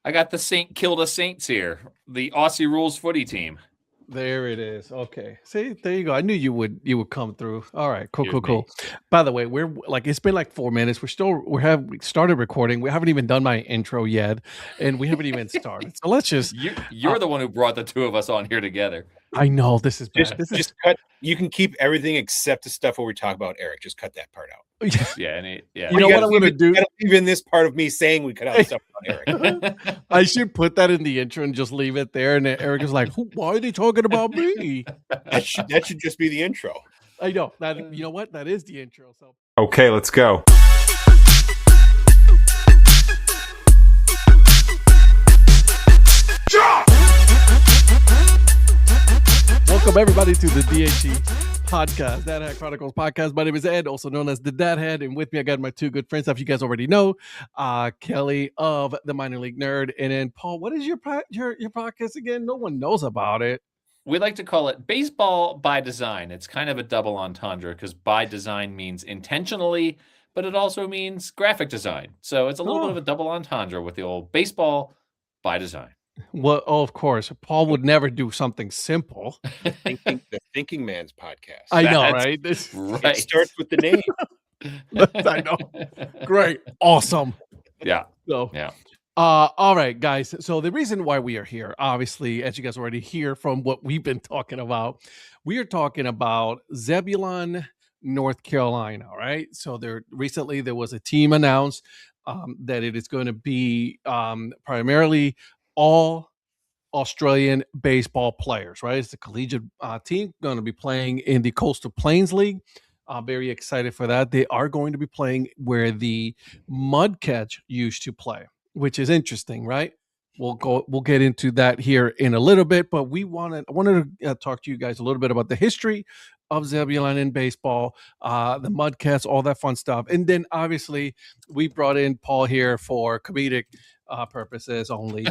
I got the St. Kilda Saints here, the Aussie rules footy team. There it is. Okay. See, there you go. I knew you would come through. All right. Cool, Here's cool, cool. me. By the way, we're like it's been like 4 minutes. We started recording. We haven't even done my intro yet, and we haven't even started. So let's just You're the one who brought the two of us on here together. I know this is bad. Just cut. You can keep everything except the stuff where we talk about Eric. Just cut that part out. Yeah, You know what I'm gonna do? Even this part of me saying we cut out stuff about Eric. I should put that in the intro and just leave it there. And then Eric is like, "Why are they talking about me?" That should just be the intro. I know that. You know what? That is the intro. So Okay, let's go. welcome everybody to the DHE podcast, Dad Head Chronicles podcast. My name is Ed, also known as the Dad Head, and with me I got my two good friends, if you guys already know, Kelly of the Minor League Nerd, and then Paul. What is your podcast again? No one knows about it. We like to call it baseball by design. It's kind of a double entendre because by design means intentionally, but it also means graphic design. So it's a little bit of a double entendre with the old baseball by design. Well, of course, Paul would never do something simple. The Thinking Man's podcast. I know, right? It starts with the name. I know. Great. Awesome. Yeah. So, yeah. All right, guys. So the reason why we are here, obviously, as you guys already hear from what we've been talking about, we are talking about Zebulon, North Carolina. Right. So there was a team announced that it is going to be primarily all Australian baseball players, right? It's a collegiate team going to be playing in the Coastal Plains League. Very excited for that. They are going to be playing where the Mudcats used to play, which is interesting, right? We'll get into that here in a little bit, but I wanted to talk to you guys a little bit about the history of Zebulon in baseball, the Mudcats, all that fun stuff. And then obviously we brought in Paul here for comedic purposes only.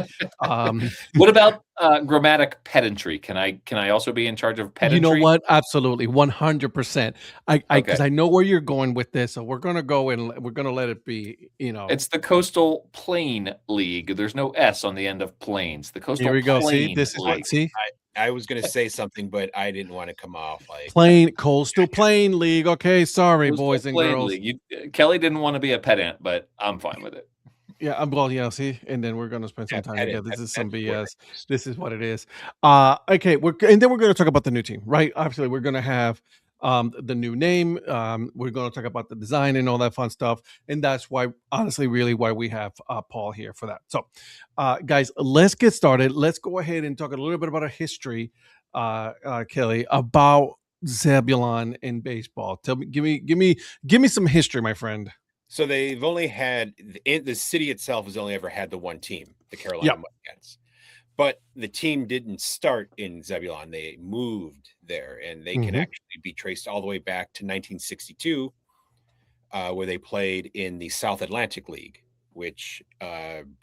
What about grammatic pedantry? Can I also be in charge of pedantry? You know what? Absolutely, 100%. Because I know where you're going with this, so we're gonna go and we're gonna let it be. It's the Coastal Plain League. There's no S on the end of plains. The Coastal. Here we go. Plain See, this is League. what. See, I was going to say something, but I didn't want to come off like Coastal Plain League. Okay, sorry, Coastal boys and Plain girls. League. Kelly didn't want to be a pedant, but I'm fine with it. Yeah, see, and then we're gonna spend some time together. This is some BS. This is what it is. Okay, and then we're gonna talk about the new team, right? Obviously, we're gonna have the new name. We're gonna talk about the design and all that fun stuff, and that's why, honestly, really why we have Paul here for that. So, guys, let's get started. Let's go ahead and talk a little bit about our history, Kelly, about Zebulon in baseball. Tell me, give me some history, my friend. So they've only had the city itself has only ever had the one team, the Carolina Mudcats. But the team didn't start in Zebulon. They moved there, and they can actually be traced all the way back to 1962, where they played in the South Atlantic League, which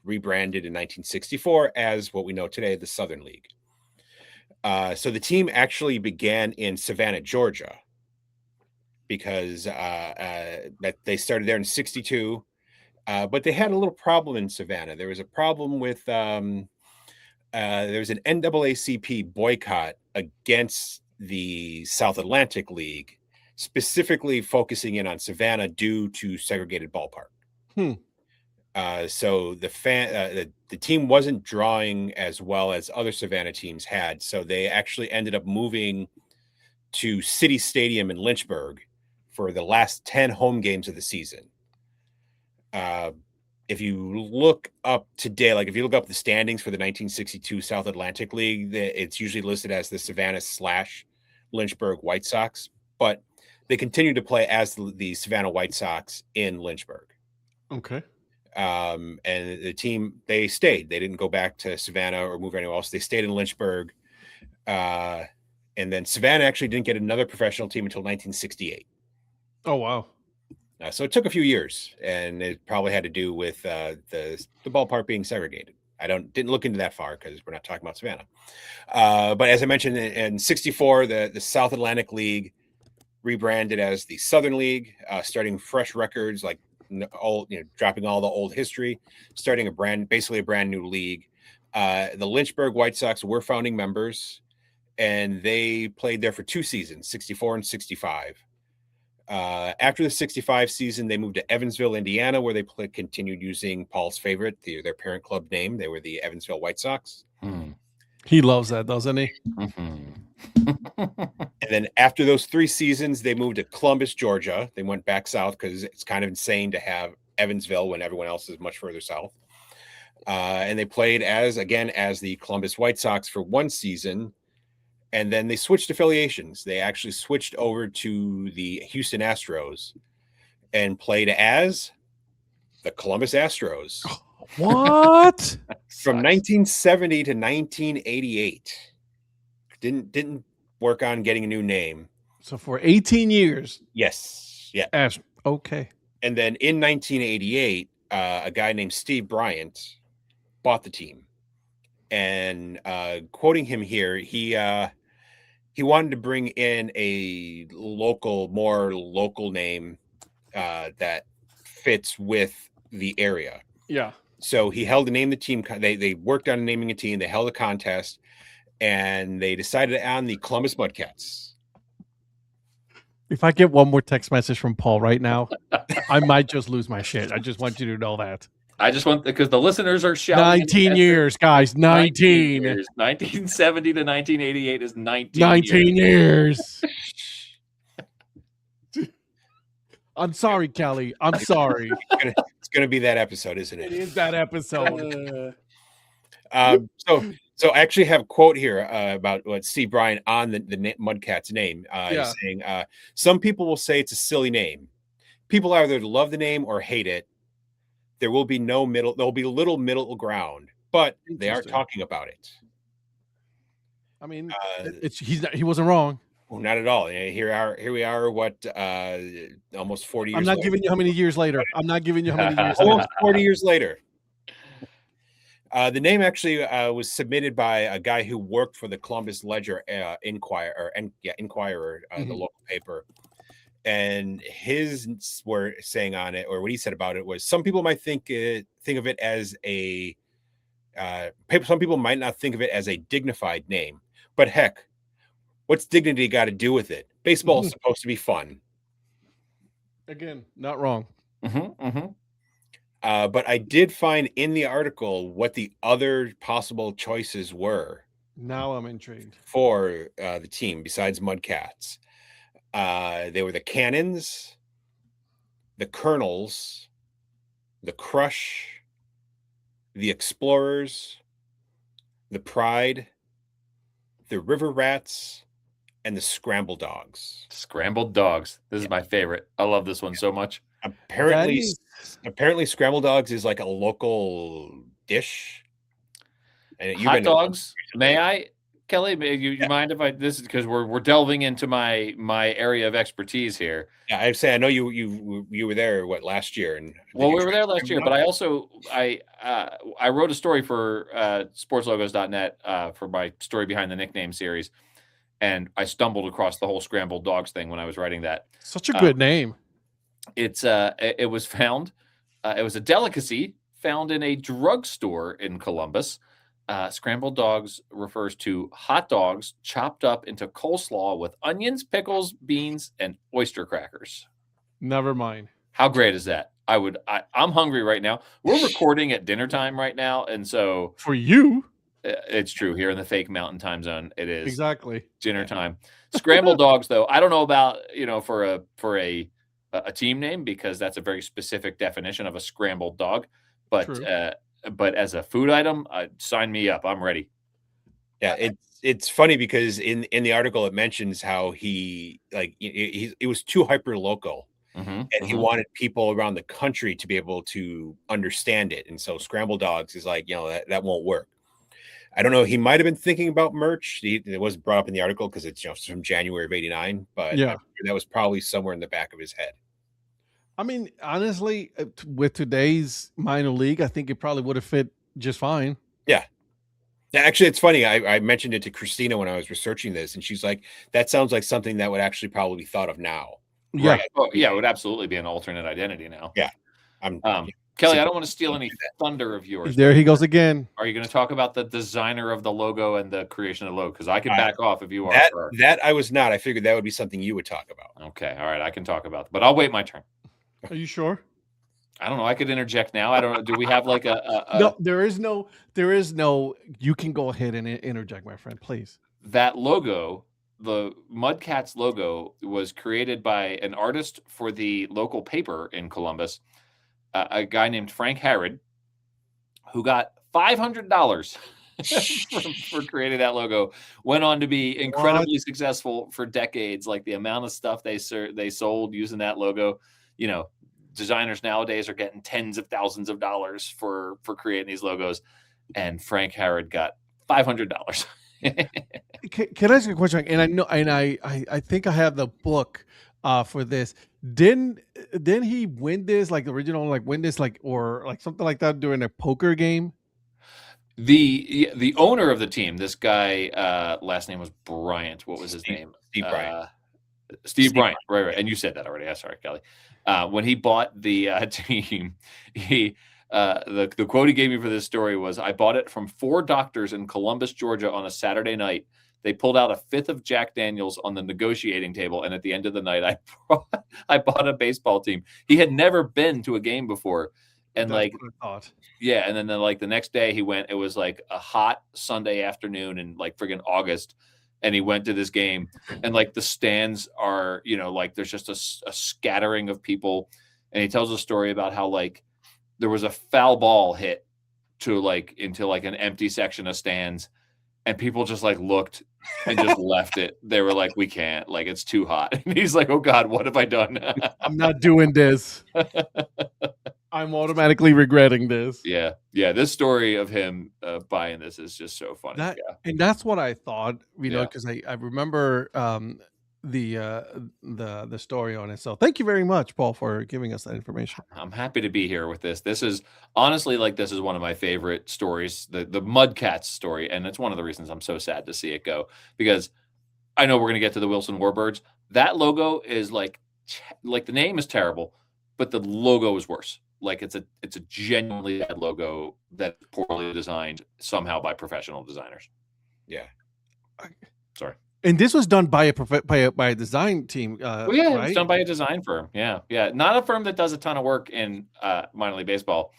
rebranded in 1964 as what we know today, the Southern League. So the team actually began in Savannah, Georgia, because that they started there in 62, but they had a little problem in Savannah. There was a problem with there was an NAACP boycott against the South Atlantic League, specifically focusing in on Savannah due to segregated ballpark. So the team wasn't drawing as well as other Savannah teams had, so they actually ended up moving to City Stadium in Lynchburg for the last 10 home games of the season. If you look up today, like if you look up the standings for the 1962 South Atlantic League, it's usually listed as the Savannah/Lynchburg White Sox, but they continue to play as the Savannah White Sox in Lynchburg. Okay. And the team, they stayed. They didn't go back to Savannah or move anywhere else. They stayed in Lynchburg. And then Savannah actually didn't get another professional team until 1968. Oh, wow. So it took a few years, and it probably had to do with the ballpark being segregated. I didn't look into that far because we're not talking about Savannah. But as I mentioned, in 64, the South Atlantic League rebranded as the Southern League, starting fresh records like all, dropping all the old history, starting basically a brand new league. The Lynchburg White Sox were founding members, and they played there for 2 seasons, 64 and 65. After the 65 season, they moved to Evansville, Indiana, where they continued using Paul's favorite, their parent club name. They were the Evansville White Sox. He loves that, doesn't he? And then after those 3 seasons, they moved to Columbus, Georgia. They went back south because it's kind of insane to have Evansville when everyone else is much further south. And they played as the Columbus White Sox for 1 season. And then they switched affiliations. They actually switched over to the Houston Astros and played as the Columbus Astros. What? From 1970 to 1988. Didn't work on getting a new name. So for 18 years. Yes. Yeah. Okay. And then in 1988, a guy named Steve Bryant bought the team. And quoting him here, he wanted to bring in a more local name that fits with the area. Yeah. So he held to name the team. They worked on naming a team. They held a contest, and they decided on the Columbus Mudcats. If I get one more text message from Paul right now, I might just lose my shit. I just want you to know that. I just want, because the listeners are shouting. 19 years, guys. 19 years. 1970 to 1988 is 19 years. I'm sorry, Kelly. I'm sorry. It's gonna be that episode, isn't it? It is that episode. So I actually have a quote here about what Steve Bryant on the Mudcats name. He's saying, some people will say it's a silly name. People either love the name or hate it. There will be no middle. There'll be little middle ground, but they aren't talking about it. I mean, he wasn't wrong. Well, not at all. Here we are. What? Almost 40 years. I'm not giving you how many years later. I'm not giving you how many years. Almost 40 years later. The name actually was submitted by a guy who worked for the Columbus Ledger Inquirer, the local paper. And his were saying on it, or what he said about it, was some people might think of it as some people might not think of it as a dignified name, but heck, what's dignity got to do with it? Baseball is supposed to be fun. Again, not wrong. But I did find in the article what the other possible choices were. Now I'm intrigued. For the team besides Mudcats. They were the Cannons, the Colonels, the Crush, the Explorers, the Pride, the River Rats, and the Scramble Dogs. Scrambled Dogs. This is my favorite. I love this one so much. Apparently Scramble Dogs is like a local dish. And hot dogs. May I? Kelly, you mind if this is because we're delving into my area of expertise here. Yeah, I'd say I know you were there last year, and we were there last year, but I also I wrote a story for sportslogos.net for my story behind the nickname series, and I stumbled across the whole Scrambled Dogs thing when I was writing that. Such a good name. It was found. It was a delicacy found in a drugstore in Columbus. Scrambled Dogs refers to hot dogs chopped up into coleslaw with onions, pickles, beans, and oyster crackers. Never mind. How great is that? I'm hungry right now. We're recording at dinner time right now, and so for you, it's true. Here in the fake mountain time zone, it is exactly dinner time. Scrambled Dogs, though, I don't know about for a team name, because that's a very specific definition of a scrambled dog, but as a food item, sign me up. I'm ready. Yeah, it's funny because in the article it mentions how it was too hyper local, and he wanted people around the country to be able to understand it, and so Scrambled Dogs is like, that won't work. I don't know. He might have been thinking about merch. It was brought up in the article because it's from January of '89, but that was probably somewhere in the back of his head. I mean, honestly, with today's minor league, I think it probably would have fit just fine. Yeah. Actually, it's funny. I mentioned it to Christina when I was researching this, and she's like, that sounds like something that would actually probably be thought of now. Yeah. Right. Oh, yeah, it would absolutely be an alternate identity now. Yeah. Kelly, I don't want to steal any thunder of yours. There he goes again. Are you going to talk about the designer of the logo and the creation of the logo? Because I can back off if you are. That I was not. I figured that would be something you would talk about. Okay, all right, I can talk about it, but I'll wait my turn. Are you sure? I don't know. I could interject now. I don't know. Do we have like a No, there is no. You can go ahead and interject, my friend, please. That logo, the Mudcats logo, was created by an artist for the local paper in Columbus, a guy named Frank Harrod, who got $500 for creating that logo. Went on to be incredibly successful for decades. Like the amount of stuff they sold using that logo, you know. Designers nowadays are getting tens of thousands of dollars for creating these logos, and Frank Harrod got $500. Can I ask you a question? And I know, and I think I have the book for this. Didn't he win this, like the original, like win this, like, or like something like that during a poker game? The owner of the team, this guy, last name was Bryant. What was his name? Steve Bryant. Steve Bryant. Right. And you said that already. I'm sorry, Kelly. When he bought the team, the quote he gave me for this story was, "I bought it from 4 doctors in Columbus, Georgia on a Saturday night. They pulled out a 5th of Jack Daniels on the negotiating table, and at the end of the night, I bought a baseball team." He had never been to a game before, and That's what I thought. Yeah, and then the next day he went. It was like a hot Sunday afternoon in like friggin' August. And he went to this game, and like the stands are, like there's just a scattering of people. And he tells a story about how like there was a foul ball hit into an empty section of stands, and people just like looked and just left it. They were like, "We can't, like it's too hot." And he's like, "Oh God, what have I done?" I'm not doing this. I'm automatically regretting this. Yeah. This story of him buying this is just so funny. And that's what I thought, because I remember the story on it. So thank you very much, Paul, for giving us that information. I'm happy to be here with this. This is honestly this is one of my favorite stories, the Mudcats story, and it's one of the reasons I'm so sad to see it go, because I know we're going to get to the Wilson Warbirds. That logo is like the name is terrible, but the logo is worse. Like it's a genuinely bad logo that's poorly designed somehow by professional designers. Yeah. Sorry. And this was done by a design team. Right? It's done by a design firm. Yeah. Not a firm that does a ton of work in minor league baseball,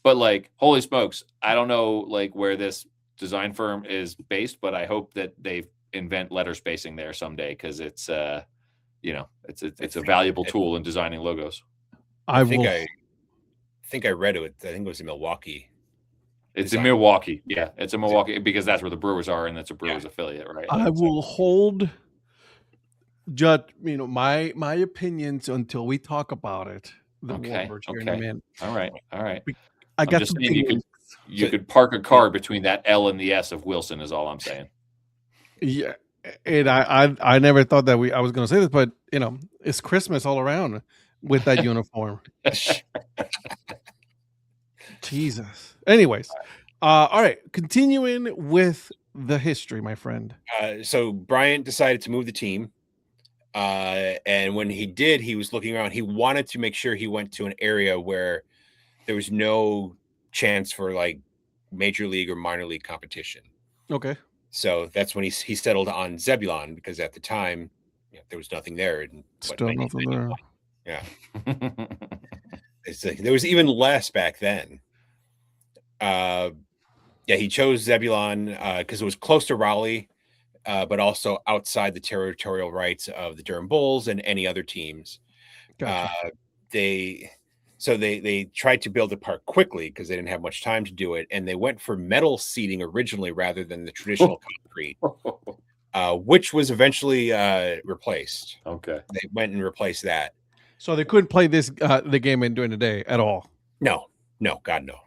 but like, holy smokes, I don't know like where this design firm is based, but I hope that they invent letter spacing there someday, because it's it's a valuable tool in designing logos. I think I read it. I think it was in Milwaukee. It's in Milwaukee. Yeah, it's in Milwaukee because that's where the Brewers are, and that's a Brewers affiliate, right? I will hold my opinions until we talk about it. Okay. In a minute. All right. I got some things. You could park a car between that L and the S of Wilson is all I'm saying. Yeah, and I never thought that I was going to say this, but it's Christmas all around with that uniform. Jesus. Anyways, all right. Continuing with the history, my friend. So Bryant decided to move the team, and when he did, he was looking around. He wanted to make sure he went to an area where there was no chance for like major league or minor league competition. Okay. So that's when he settled on Zebulon, because at the time there was nothing there. Still nothing there. Yeah. There was even less back then. He chose Zebulon because it was close to Raleigh, but also outside the territorial rights of the Durham Bulls and any other teams. Gotcha. They tried to build the park quickly because they didn't have much time to do it, and they went for metal seating originally rather than the traditional concrete, which was eventually replaced. Okay. They went and replaced that. So they couldn't play the game during the day at all. No, God, no.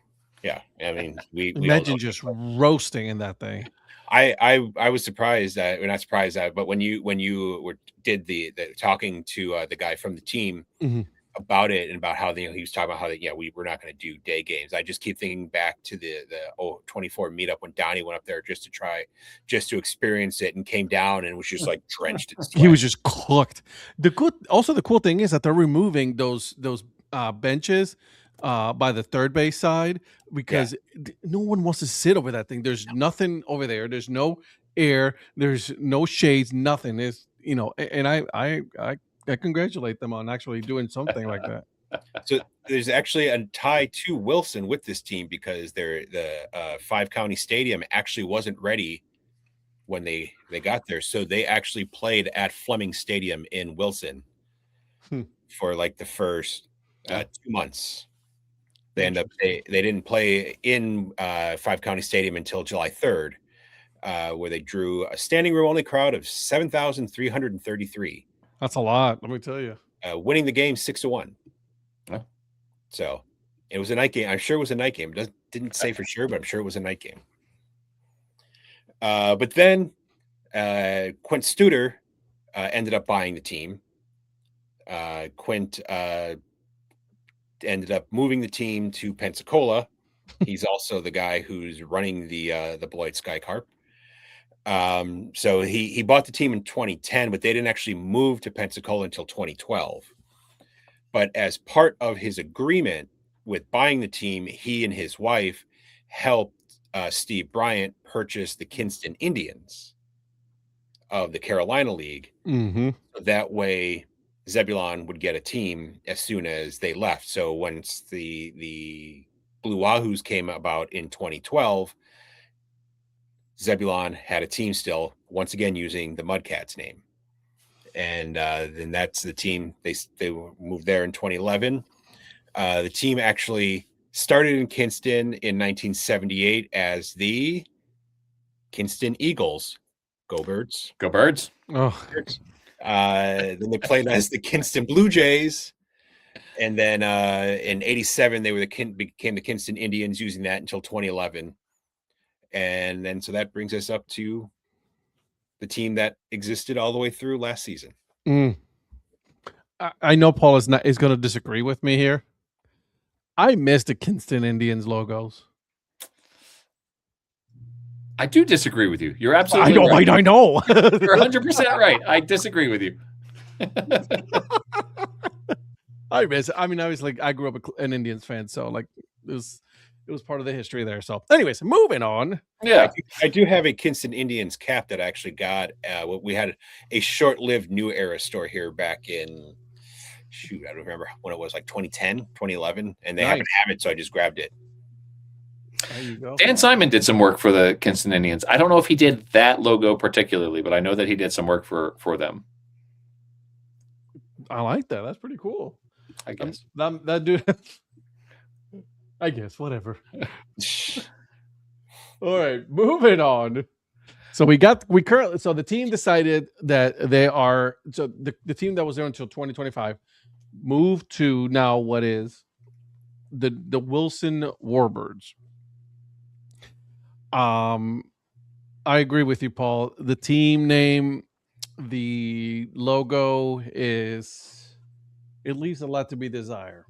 Yeah, I mean, we imagine just roasting in that thing. I was surprised that, we're not surprised that, but when you did the talking to the guy from the team about it and about how he was talking about how we were not going to do day games. I just keep thinking back to the 24 meetup when Donnie went up there just to experience it, and came down and was just like drenched in sweat. He was just cooked. The cool thing is that they're removing those benches by the third base side because no one wants to sit over that thing. There's nothing over there. There's no air. There's no shades. Nothing. It's and I congratulate them on actually doing something like that. So there's actually a tie to Wilson with this team because the 5-county stadium actually wasn't ready when they got there. So they actually played at Fleming Stadium in Wilson for like the first 2 months. They didn't play in 5-county stadium until July 3rd, where they drew a standing room only crowd of 7,333. That's a lot, let me tell you. Winning the game 6-1. Oh. So it was a night game. I'm sure it was a night game. Didn't say for sure, but I'm sure it was a night game. But then Quint Studer ended up buying the team. Quint ended up moving the team to Pensacola. He's also the guy who's running the Beloit Sky Carp. So he bought the team in 2010, but they didn't actually move to Pensacola until 2012. But as part of his agreement with buying the team, he and his wife helped Steve Bryant purchase the Kinston Indians of the Carolina League. Mm-hmm. That way Zebulon would get a team as soon as they left. So once the Blue Wahoos came about in 2012, Zebulon had a team still, once again using the Mudcats name. And then that's the team. They moved there in 2011. The team actually started in Kinston in 1978 as the Kinston Eagles. Go Birds. Go Birds. Oh. Then they played as the Kinston Blue Jays. And then in 87, they became the Kinston Indians, using that until 2011. And then so that brings us up to the team that existed all the way through last season. I know Paul is going to disagree with me here. I miss the Kinston Indians logos. I do disagree with you. You're absolutely right. I know. You're 100% right. I disagree with you. I miss it. I mean, I grew up an Indians fan, so like it was part of the history there. So, anyways, moving on. Yeah, I do have a Kinston Indians cap that I actually got. We had a short-lived New Era store here back in, I don't remember when it was, like 2010, 2011, and they happened to have it, so I just grabbed it. There you go. Dan Simon did some work for the Kinston Indians. I don't know if he did that logo particularly, but I know that he did some work for them. I like that. That's pretty cool. I guess that dude. I guess whatever. All right, moving on. So the team decided that they are the team that was there until 2025 moved to now what is the Wilson Warbirds. I agree with you, Paul. The team name, the logo it leaves a lot to be desired.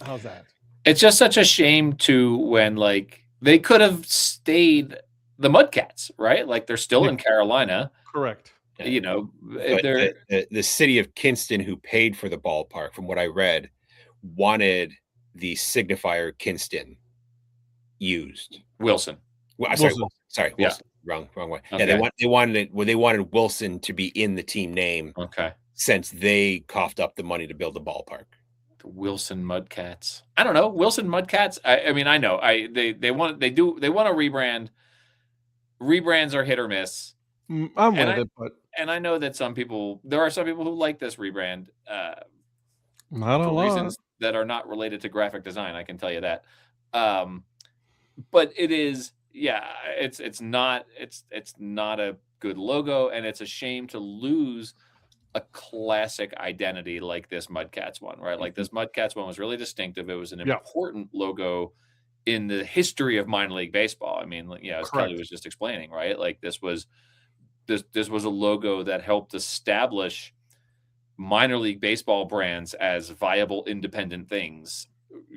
How's that? It's just such a shame too when like they could have stayed the Mudcats, right? Like they're still in Carolina. Correct. You know, the city of Kinston, who paid for the ballpark, from what I read, wanted the signifier Kinston used. Wilson. Well, sorry, Yeah. Wilson. Wrong way. Okay. Yeah, they wanted Wilson to be in the team name. Okay. Since they coughed up the money to build the ballpark. The Wilson Mudcats. I don't know. Wilson Mudcats. I mean, I know. They want to rebrand. Rebrands are hit or miss. I'm with it, but I know that there are some people who like this rebrand for reasons that are not related to graphic design. I can tell you that. But it is, it's not a good logo, and it's a shame to lose a classic identity like this Mudcats one, right? Like this Mudcats one was really distinctive. It was an important logo in the history of minor league baseball. I mean, as Kelly was just explaining, right? Like this was a logo that helped establish minor league baseball brands as viable independent things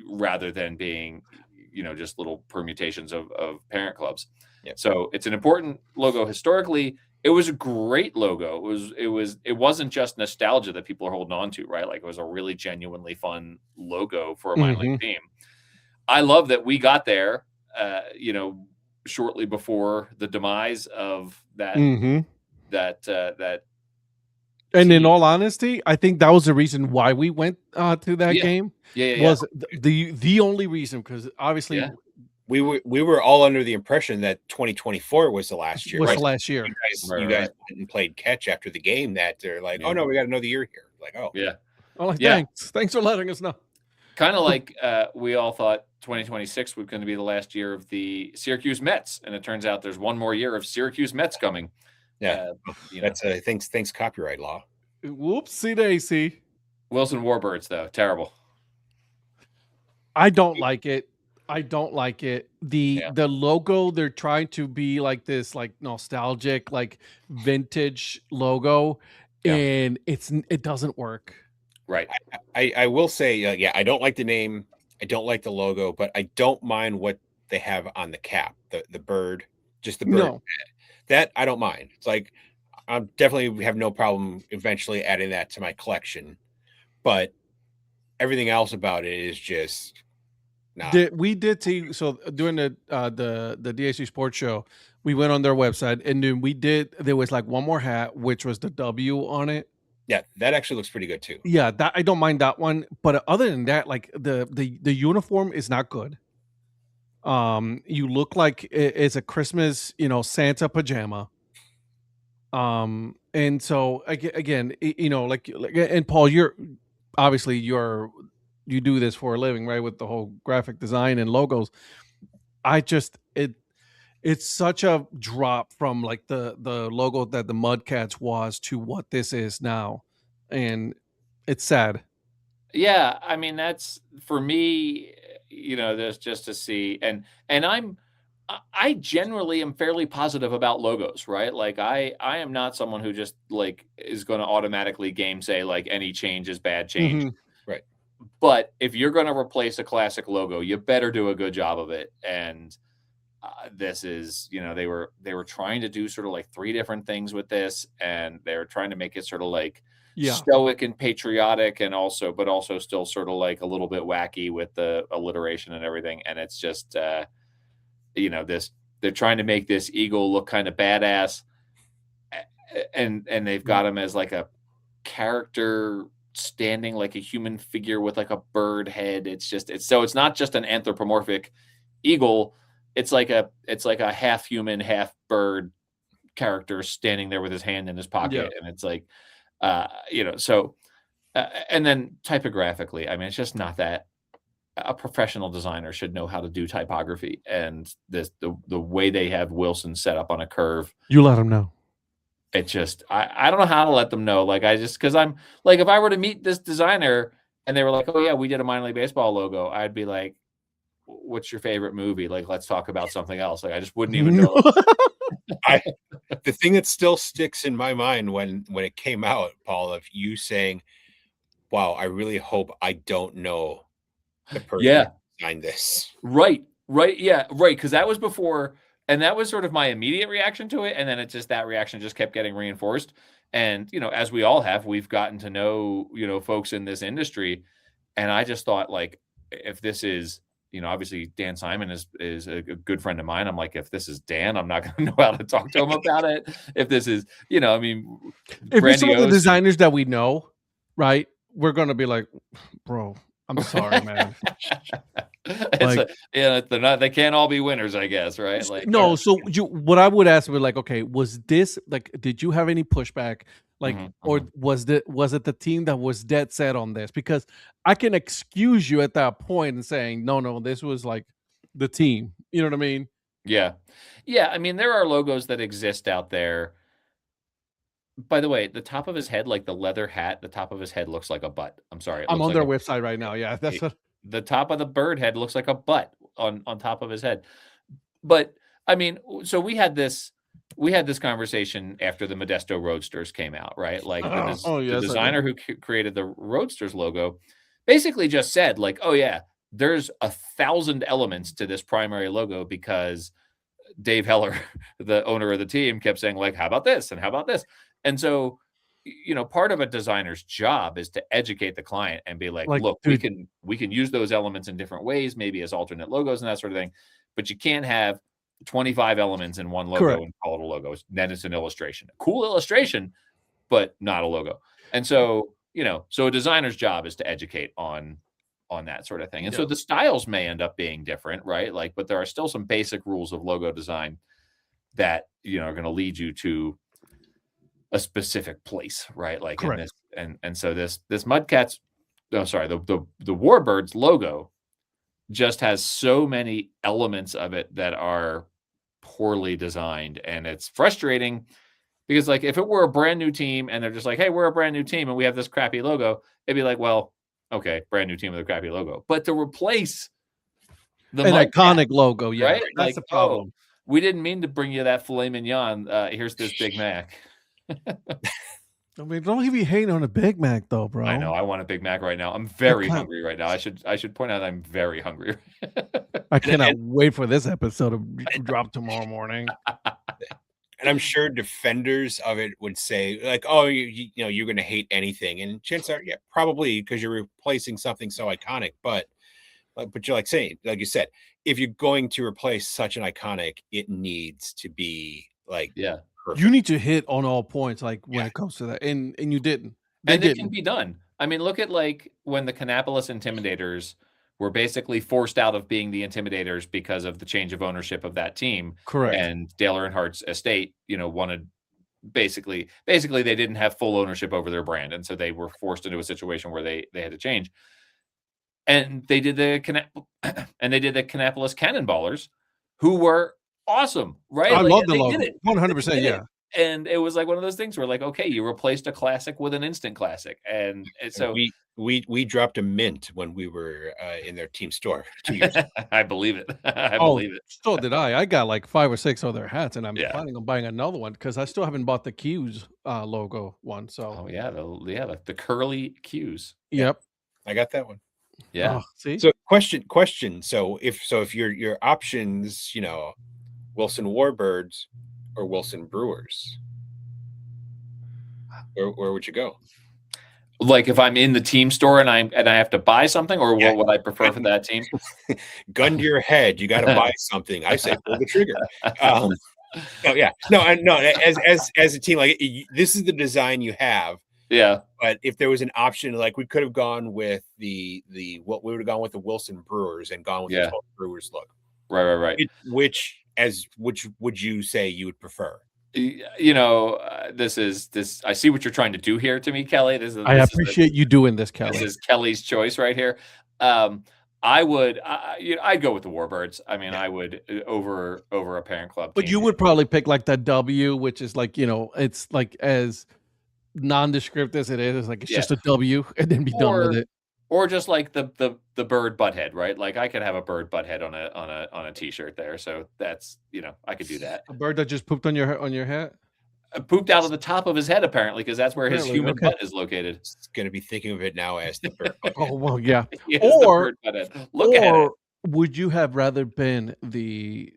rather than being, just little permutations of parent clubs. Yep. So it's an important logo historically. It was a great logo. It wasn't just nostalgia that people are holding on to, right? Like, it was a really genuinely fun logo for a minor league team. I love that we got there, shortly before the demise of that that And in team. all honesty, I think that was the reason why we went to that Yeah. game. Yeah. Was the only reason, because obviously Yeah. We were all under the impression that 2024 was the last year. was right? the last year. You guys went and played catch after the game. That they're like, oh no, we got another year here. Like, oh Yeah. I'm like, Yeah. thanks for letting us know. Kind of like we all thought 2026 was going to be the last year of the Syracuse Mets, and it turns out there's one more year of Syracuse Mets coming. Yeah, that's thanks copyright law. Whoopsie daisy. Wilson Warbirds, though, terrible. I don't like it. The logo, they're trying to be like this, like nostalgic, like vintage logo, and it doesn't work. Right. I will say, I don't like the name. I don't like the logo, but I don't mind what they have on the cap, the bird, just the bird. No. That I don't mind. It's like, I definitely have no problem eventually adding that to my collection, but everything else about it is just not. We did see, so during the DAC Sports Show, we went on their website, and then there was like one more hat, which was the W on it. Yeah, that actually looks pretty good too. Yeah, that I don't mind that one, but other than that, like the uniform is not good. You look like it's a Christmas, Santa pajama. And so again, like, and Paul, you're obviously you do this for a living, right? With the whole graphic design and logos. It's such a drop from like the logo that the Mudcats was to what this is now, and it's sad. Yeah, I mean, that's for me, there's just to see, and I generally am fairly positive about logos, right? Like, I am not someone who just like is going to automatically game say like any change is bad change. Right. But if you're going to replace a classic logo, you better do a good job of it. And this is, they were trying to do sort of like 3 different things with this, and they were trying to make it sort of like stoic and patriotic, and also still sort of like a little bit wacky with the alliteration and everything. And it's just, they're trying to make this eagle look kind of badass, and they've got him as like a character standing like a human figure with like a bird head. It's not just an anthropomorphic eagle. It's like a half human, half bird character standing there with his hand in his pocket. And it's like, and then typographically, I mean, it's just not that. A professional designer should know how to do typography, and the way they have Wilson set up on a curve. You let them know. It just, I don't know how to let them know. Like, because I'm like, if I were to meet this designer and they were like, oh yeah, we did a minor league baseball logo, I'd be like, what's your favorite movie? Like, let's talk about something else. Like, I just wouldn't even know. The thing that still sticks in my mind when it came out, Paul, of you saying, wow, I really hope I don't know the person behind this. Right. Yeah. Right. Because that was before, and that was sort of my immediate reaction to it. And then that reaction just kept getting reinforced. And, as we all have, we've gotten to know, folks in this industry. And I just thought, like, if this is, obviously Dan Simon is a good friend of mine. I'm like, if this is Dan, I'm not going to know how to talk to him about it. If this is, I mean, if it's some of the designers that we know, right, we're going to be like, bro, I'm sorry, man. They can't all be winners, I guess, right? Like, no. So what I would ask would like, okay, was this like, did you have any pushback? Like, or was it the team that was dead set on this? Because I can excuse you at that point and saying, no, this was like the team. You know what I mean? Yeah. I mean, there are logos that exist out there. By the way, the top of his head, like the leather hat, the top of his head looks like a butt. I'm sorry. I'm on their website right now. Yeah, that's the top of the bird head looks like a butt on top of his head. But I mean, so we had this conversation after the Modesto Roadsters came out, right? Like the designer who created the Roadsters logo basically just said, like, oh yeah, there's 1,000 elements to this primary logo because Dave Heller, the owner of the team, kept saying, like, how about this? And how about this? And so, part of a designer's job is to educate the client and be like, look, we can use those elements in different ways, maybe as alternate logos and that sort of thing, but you can't have 25 elements in one logo and call it a logo. Then it's an illustration. A cool illustration, but not a logo. And so, so a designer's job is to educate on that sort of thing. And so the styles may end up being different, right? Like, but there are still some basic rules of logo design that, are going to lead you to a specific place, right? Like in this, and so this Mudcats, the Warbirds logo just has so many elements of it that are poorly designed, and it's frustrating because, like, if it were a brand new team and they're just like, hey, we're a brand new team and we have this crappy logo, it'd be like, well, okay, brand new team with a crappy logo. But to replace an iconic logo, right? That's like, the problem. We didn't mean to bring you that filet mignon. Here's this Big Mac. I mean, don't be hating on a Big Mac though, bro. I know. I want a Big Mac right now. I'm very hungry right now. I should point out I'm very hungry. I cannot wait for this episode to drop tomorrow morning. And I'm sure defenders of it would say, like, oh, you're going to hate anything. And chances are, probably, because you're replacing something so iconic. But you're like saying, like you said, if you're going to replace such an iconic, it needs to be like, perfect. You need to hit on all points, like when it comes to that. And you didn't. It can be done. I mean, look at like when the Kannapolis Intimidators were basically forced out of being the Intimidators because of the change of ownership of that team. Correct. And Dale Earnhardt's estate, wanted basically they didn't have full ownership over their brand, and so they were forced into a situation where they had to change. And they did the Kannapolis Cannonballers, who were awesome, right? I love the logo. 100%, yeah. And it was like one of those things where, like, okay, you replaced a classic with an instant classic, and so we dropped a mint when we were in their team store 2 years ago. I believe it. I believe it. So did I. I got like 5 or 6 other hats, and I'm planning on buying another one because I still haven't bought the Q's logo one. So the curly Q's. Yep, I got that one. Yeah. Oh, see. So question. So if your options, Wilson Warbirds or Wilson Brewers, where would you go? Like if I'm in the team store and I have to buy something, or what would I prefer for that team? Gun to your head, you got to buy something. I say pull the trigger. No. As a team, like this is the design you have. Yeah. But if there was an option, like we could have gone with we would have gone with the Wilson Brewers and gone with the total Brewers look. Right. Which would you say you would prefer? This is. I see what you're trying to do here to me, Kelly. I appreciate you doing this, Kelly. This is Kelly's choice right here. I'd go with the Warbirds. I mean, I would over a parent club. But you would probably pick like that W, which is like, it's like as nondescript as it is. It's like it's just a W, and then be done with it. Or just like the bird butthead, right? Like I could have a bird butthead on a t-shirt there. So that's I could do that. A bird that just pooped on your hat? Pooped out of the top of his head, apparently, because that's where his human butt is located. It's going to be thinking of it now as the bird butthead. Oh well, yeah. Or look at it. Would you have rather been the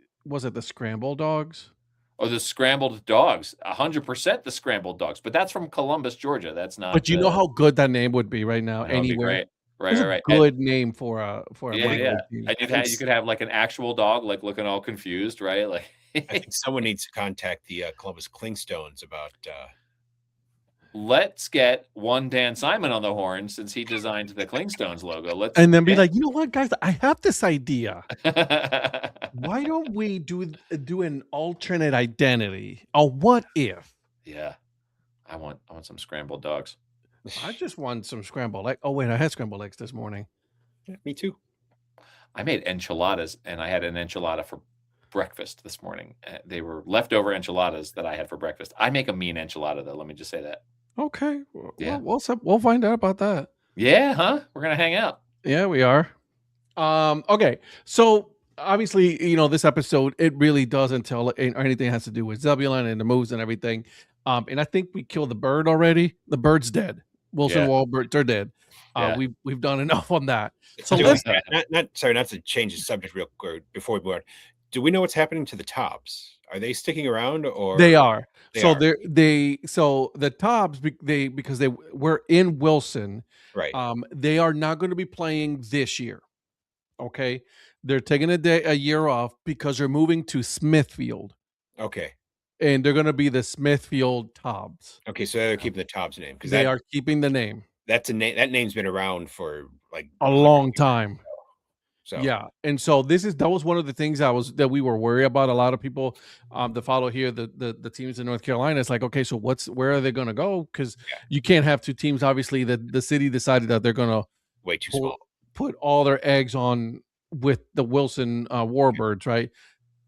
Scramble Dogs? Oh, the Scrambled Dogs, 100% the Scrambled Dogs, but that's from Columbus, Georgia. That's not. But you know how good that name would be right now. Anywhere, right. Good name for a team. And you could have like an actual dog, like looking all confused, right? Like I think someone needs to contact the Columbus Clingstones about. Let's get one Dan Simon on the horn since he designed the Clingstones logo. And then be like, you know what, guys? I have this idea. Why don't we do an alternate identity? A what if? Yeah, I want some scrambled dogs. I just want some scrambled eggs. Oh wait, I had scrambled eggs this morning. Yeah, me too. I made enchiladas, and I had an enchilada for breakfast this morning. They were leftover enchiladas that I had for breakfast. I make a mean enchilada, though. Let me just say that. Okay. Yeah. We'll find out about that. Yeah, huh? We're gonna hang out. Yeah, we are. Okay. So obviously, this episode, it really doesn't tell anything has to do with Zebulon and the moves and everything. And I think we killed the bird already. The bird's dead. Wilson Warbirds are dead. We've done enough on that. So not to change the subject real quick before we move on. do we know what's happening to the Tobbs? Are they sticking around, or They are. They So are. so the Tobbs, because they were in Wilson, Right. they are not going to be playing this year. Okay, they're taking a year off because they're moving to Smithfield, Okay. and they're going to be the Smithfield Tobbs. Okay. So they're keeping the Tobbs name because They are keeping the name that's a name. That name's been around for like a 100 long years. time. So Yeah, and so that was one of the things that we were worried about. A lot of people that follow here the teams in North Carolina. It's like, okay, so where are they going to go? Because you can't have two teams. Obviously, the city decided that they're going to way too small. put all their eggs on with the Wilson Warbirds, right?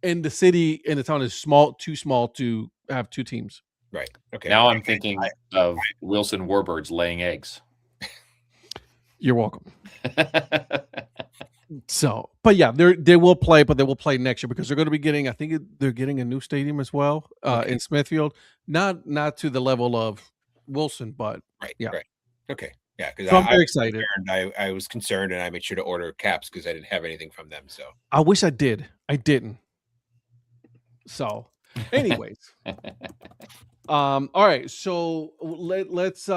And the city and the town is too small to have two teams. Right. Okay. Now I'm thinking of Wilson Warbirds laying eggs. You're welcome. So, but yeah, they will play, but they will play next year because they're going to be getting. I think they're getting a new stadium as well in Smithfield. Not to the level of Wilson, but Right. yeah. Right. Okay. Yeah. Because So I'm very excited. I was concerned, and I made sure to order caps because I didn't have anything from them. So I wish I did. I didn't. So, anyways, all right. So let's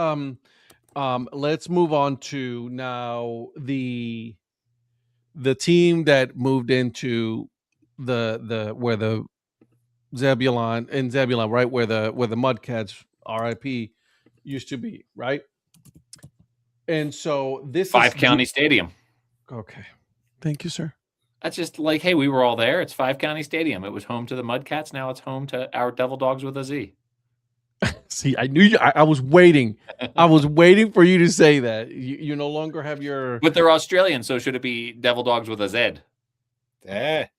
move on to now the team that moved into where the Zebulon, right, where the Mudcats RIP used to be, right? And so this Five County Stadium. Okay. Thank you, sir. That's just like, hey, we were all there. It's Five County Stadium. It was home to the Mudcats. Now it's home to our Devil Dogz with a Z. See, I knew you. I was waiting. I was waiting for you to say that. You no longer have your. But they're Australian, so should it be Devil Dogz with a Z? Hey.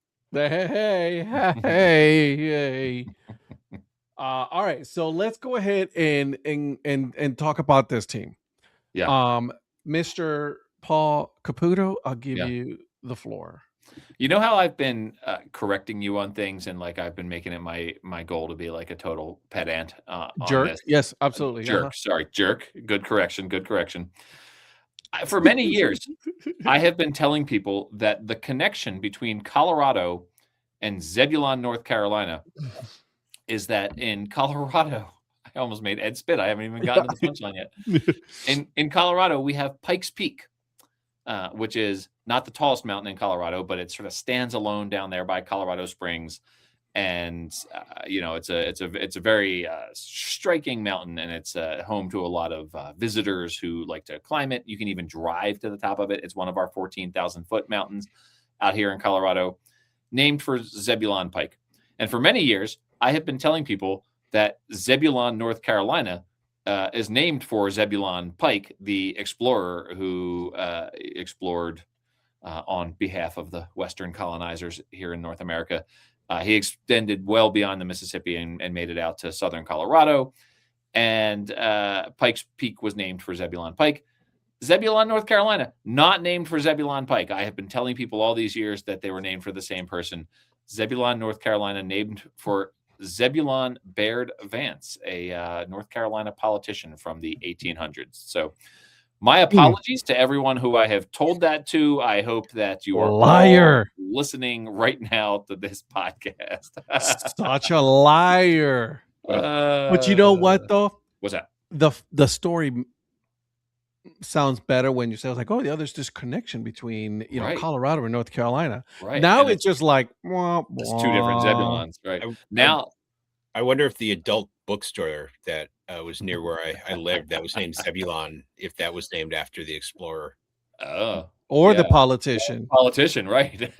All right, so let's go ahead and talk about this team. Yeah. Mr. Paul Caputo, I'll give you the floor. You know how I've been correcting you on things, and like I've been making it my goal to be like a total pedant jerk. on this. Yes, absolutely. Jerk. Sorry, jerk. Good correction. For many years, I have been telling people that the connection between Colorado and Zebulon, North Carolina, is that in Colorado, I almost made Ed spit. I haven't even gotten to the punchline yet. In Colorado, we have Pikes Peak, which is not the tallest mountain in Colorado, but it sort of stands alone down there by Colorado Springs. And it's a very striking mountain, and it's home to a lot of visitors who like to climb it. You can even drive to the top of it. It's one of our 14,000-foot mountains out here in Colorado, named for Zebulon Pike. And for many years, I have been telling people that Zebulon, North Carolina, is named for Zebulon Pike, the explorer who explored on behalf of the Western colonizers here in North America. He extended well beyond the Mississippi and made it out to southern Colorado. And Pikes Peak was named for Zebulon Pike. Zebulon, North Carolina, not named for Zebulon Pike. I have been telling people all these years that they were named for the same person. Zebulon, North Carolina, named for Zebulon Baird Vance, a North Carolina politician from the 1800s. So my apologies to everyone who I have told that to. I hope that you are all listening right now to this podcast. Such a liar. But you know what, though? What's that? The story sounds better when you say, like, oh, there's this connection between Colorado and North Carolina. Right. Now it's just like it's two different Zebulons. Right. Now I wonder if the adult bookstore that was near where I lived, that was named Zebulon, if that was named after the explorer. Or the politician. Politician, right.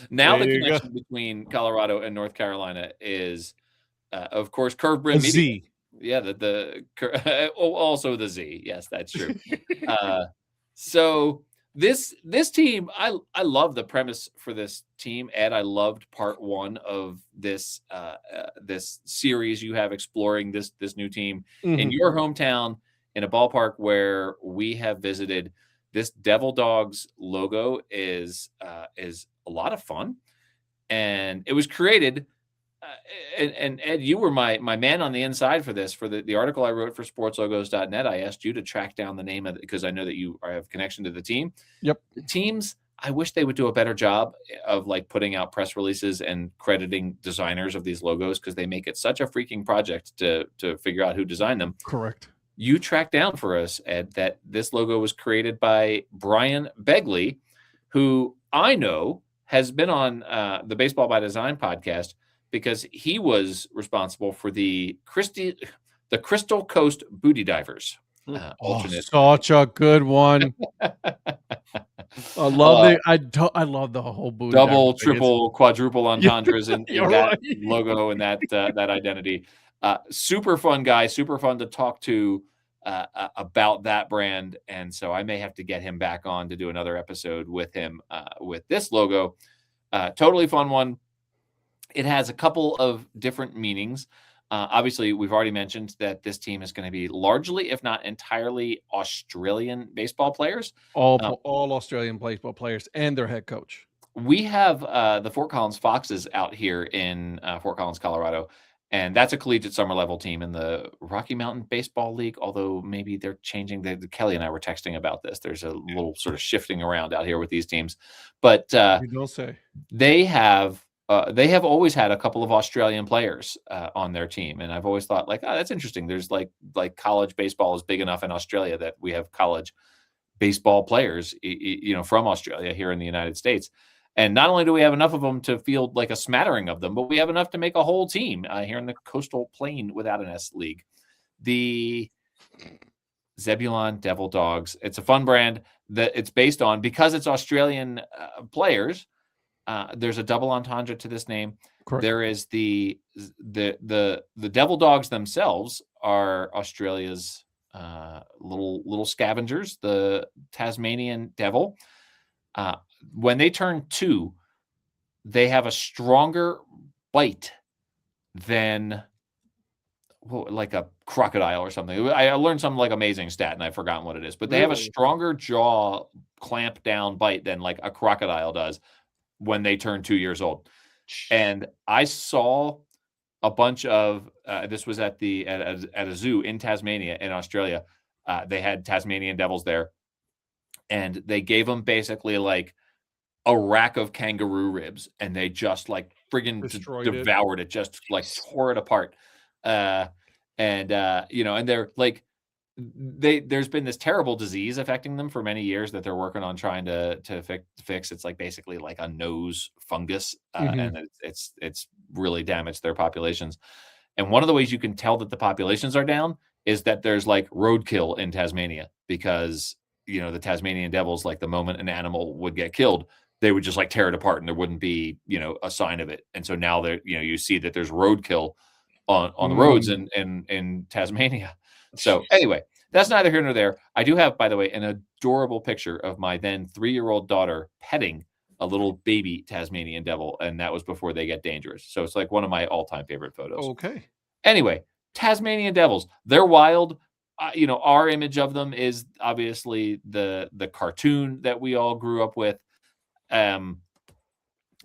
Now the connection between Colorado and North Carolina is, of course, Curvebred Media. Z. Yeah, also the Z. Yes, that's true. So this team, I love the premise for this team, Ed. I loved part one of this this series you have exploring this new team in your hometown, in a ballpark where we have visited. This Devil Dogz logo is a lot of fun, and it was created. And Ed, you were my man on the inside for this. For the article I wrote for sportslogos.net, I asked you to track down the name of it because I know that you have connection to the team. Yep. The team's I wish they would do a better job of like putting out press releases and crediting designers of these logos, because they make it such a freaking project to figure out who designed them. Correct. You tracked down for us, Ed, that this logo was created by Brian Begley, who I know has been on the Baseball by Design podcast, because he was responsible for the Crystal Coast Booty Divers. Alternate. Such a good one. I love the whole booty double, diver thing. triple, quadruple entendres in You're that right. logo and that identity. Super fun guy, super fun to talk to about that brand. And so I may have to get him back on to do another episode with him with this logo. Totally fun one. It has a couple of different meanings. Obviously, we've already mentioned that this team is going to be largely, if not entirely, Australian baseball players. All Australian baseball players and their head coach. We have the Fort Collins Foxes out here in Fort Collins, Colorado, and that's a collegiate summer level team in the Rocky Mountain Baseball League, although maybe they're changing. Kelly and I were texting about this. There's a little sort of shifting around out here with these teams. But You don't say. they have always had a couple of Australian players on their team, and I've always thought, like, oh, that's interesting. There's like college baseball is big enough in Australia that we have college baseball players, from Australia here in the United States. And not only do we have enough of them to field like a smattering of them, but we have enough to make a whole team here in the Coastal Plain without an S League. The Zebulon Devil Dogz. It's a fun brand that it's based on, because it's Australian players. There's a double entendre to this name. Correct. There is the Devil Dogz themselves are Australia's little scavengers, the Tasmanian devil. When they turn 2, they have a stronger bite than like a crocodile or something. I learned some like amazing stat and I've forgotten what it is, but they have a stronger jaw clamp down bite than like a crocodile does when they turn 2 years old. And I saw a bunch of this was at a zoo in Tasmania in Australia. They had Tasmanian devils there, and they gave them basically like a rack of kangaroo ribs, and they just like friggin' devoured it, just like tore it apart. And they're like, there's been this terrible disease affecting them for many years that they're working on trying to fix. It's like basically like a nose fungus, and it's really damaged their populations. And one of the ways you can tell that the populations are down is that there's like roadkill in Tasmania, because the Tasmanian devils, like the moment an animal would get killed, they would just like tear it apart and there wouldn't be a sign of it. And so now that you see that there's roadkill on the roads in Tasmania. So anyway, that's neither here nor there. I do have, by the way, an adorable picture of my then 3-year-old daughter petting a little baby Tasmanian devil, and that was before they get dangerous. So it's like one of my all-time favorite photos. Okay. Anyway, Tasmanian devils, they're wild. Our image of them is obviously the cartoon that we all grew up with.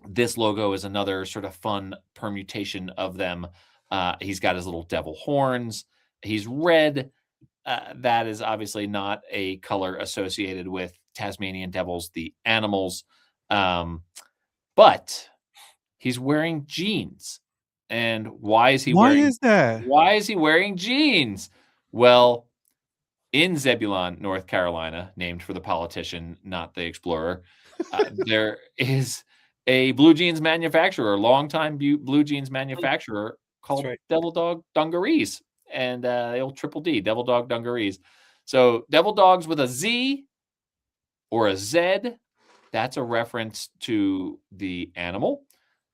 This logo is another sort of fun permutation of them. He's got his little devil horns. He's red. That is obviously not a color associated with Tasmanian devils, the animals. But he's wearing jeans. And why is he wearing jeans? Well, in Zebulon, North Carolina, named for the politician, not the explorer, there is a blue jeans manufacturer, longtime blue jeans manufacturer called Devil Dog Dungarees, and the old Triple D, Devil Dog Dungarees. So Devil Dogz with a Z or a Z, that's a reference to the animal.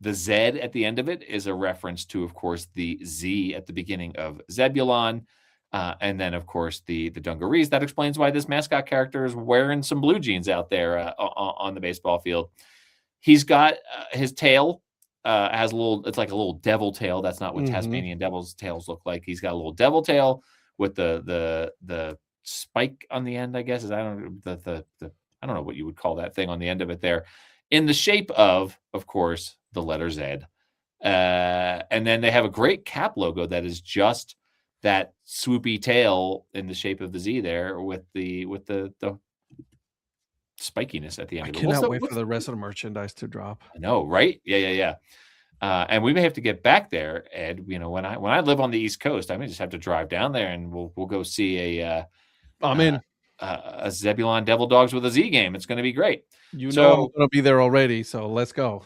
The Z at the end of it is a reference to, of course, the Z at the beginning of Zebulon. And then, of course, the dungarees. That explains why this mascot character is wearing some blue jeans out there on the baseball field. He's got his tail has it's like a little devil tail. That's not what Tasmanian devils' tails look like. He's got a little devil tail with the spike on the end, I guess. I don't know what you would call that thing on the end of it there, in the shape of course, the letter Z. And then they have a great cap logo that is just that swoopy tail in the shape of the Z there with the spikiness at the end I of it. cannot wait for the rest of the merchandise to drop. I know, right? Yeah. And we may have to get back there, Ed. You know, when I live on the East Coast, I may just have to drive down there, and we'll go see I'm in. a Zebulon Devil Dogz with a Z game. It's going to be great. You know I'm So, going to be there already, so let's go.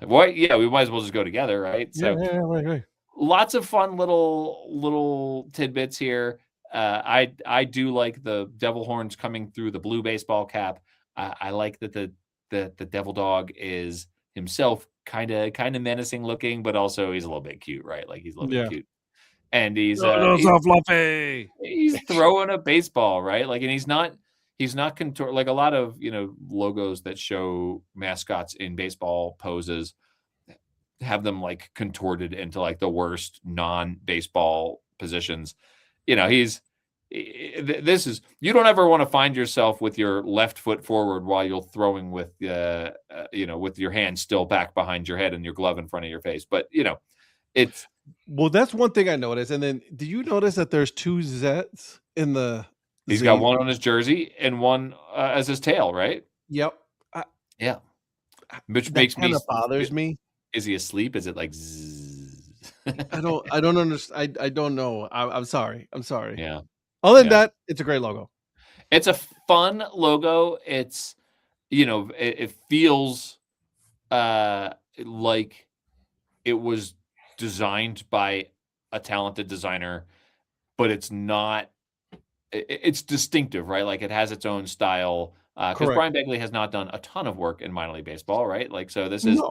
well, yeah, we might as well just go together, right? So, Yeah, right. lots of fun little tidbits here. I do like the devil horns coming through the blue baseball cap. I like that the devil dog is himself kind of menacing looking, but also he's a little bit cute, right? Like he's a little bit cute, and he's so fluffy. he's throwing a baseball, right? Like, and he's not contour like a lot of logos that show mascots in baseball poses have them like contorted into like the worst non-baseball positions. This is, you don't ever want to find yourself with your left foot forward while you're throwing with with your hand still back behind your head and your glove in front of your face. But it's, well, that's one thing I noticed. And then do you notice that there's two Z's in the he's Z? got one on his jersey and one as his tail, right? Yep. Yeah. Which that makes me bothers me. Is he asleep? Is it like zzz? I don't understand. I don't know. I'm sorry. Yeah. Other than that, it's a great logo. It's a fun logo. It's, it feels like it was designed by a talented designer, but it's not, it's distinctive, right? Like it has its own style. Because Brian Begley has not done a ton of work in minor league baseball, right? Like, so this is,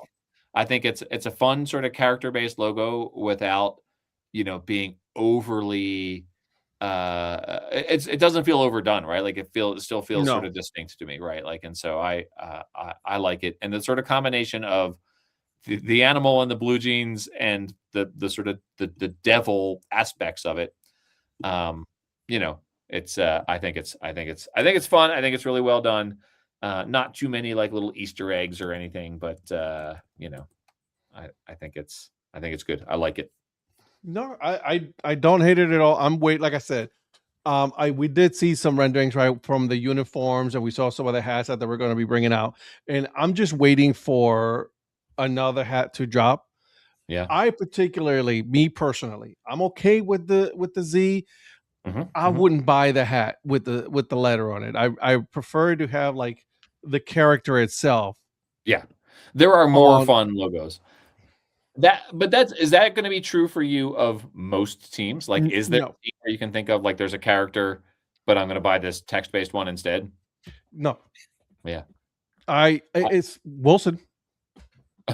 I think it's a fun sort of character-based logo without, being overly, it doesn't feel overdone, right? Like it still feels sort of distinct to me, right? Like, and so I like it. And the sort of combination of the animal and the blue jeans and the sort of the devil aspects of it, it's I think it's fun. I think it's really well done. Not too many like little Easter eggs or anything, but I think it's good. I like it. No, I don't hate it at all. Like I said, we did see some renderings right from the uniforms, and we saw some of the hats that they were going to be bringing out, and I'm just waiting for another hat to drop. Yeah, me personally, I'm okay with the Z. I wouldn't buy the hat with the letter on it. I prefer to have like the character itself. Yeah, there are more fun logos. Is that going to be true for you of most teams? Like, is there a team where you can think of like there's a character, but I'm going to buy this text-based one instead? No. Yeah. It's Wilson.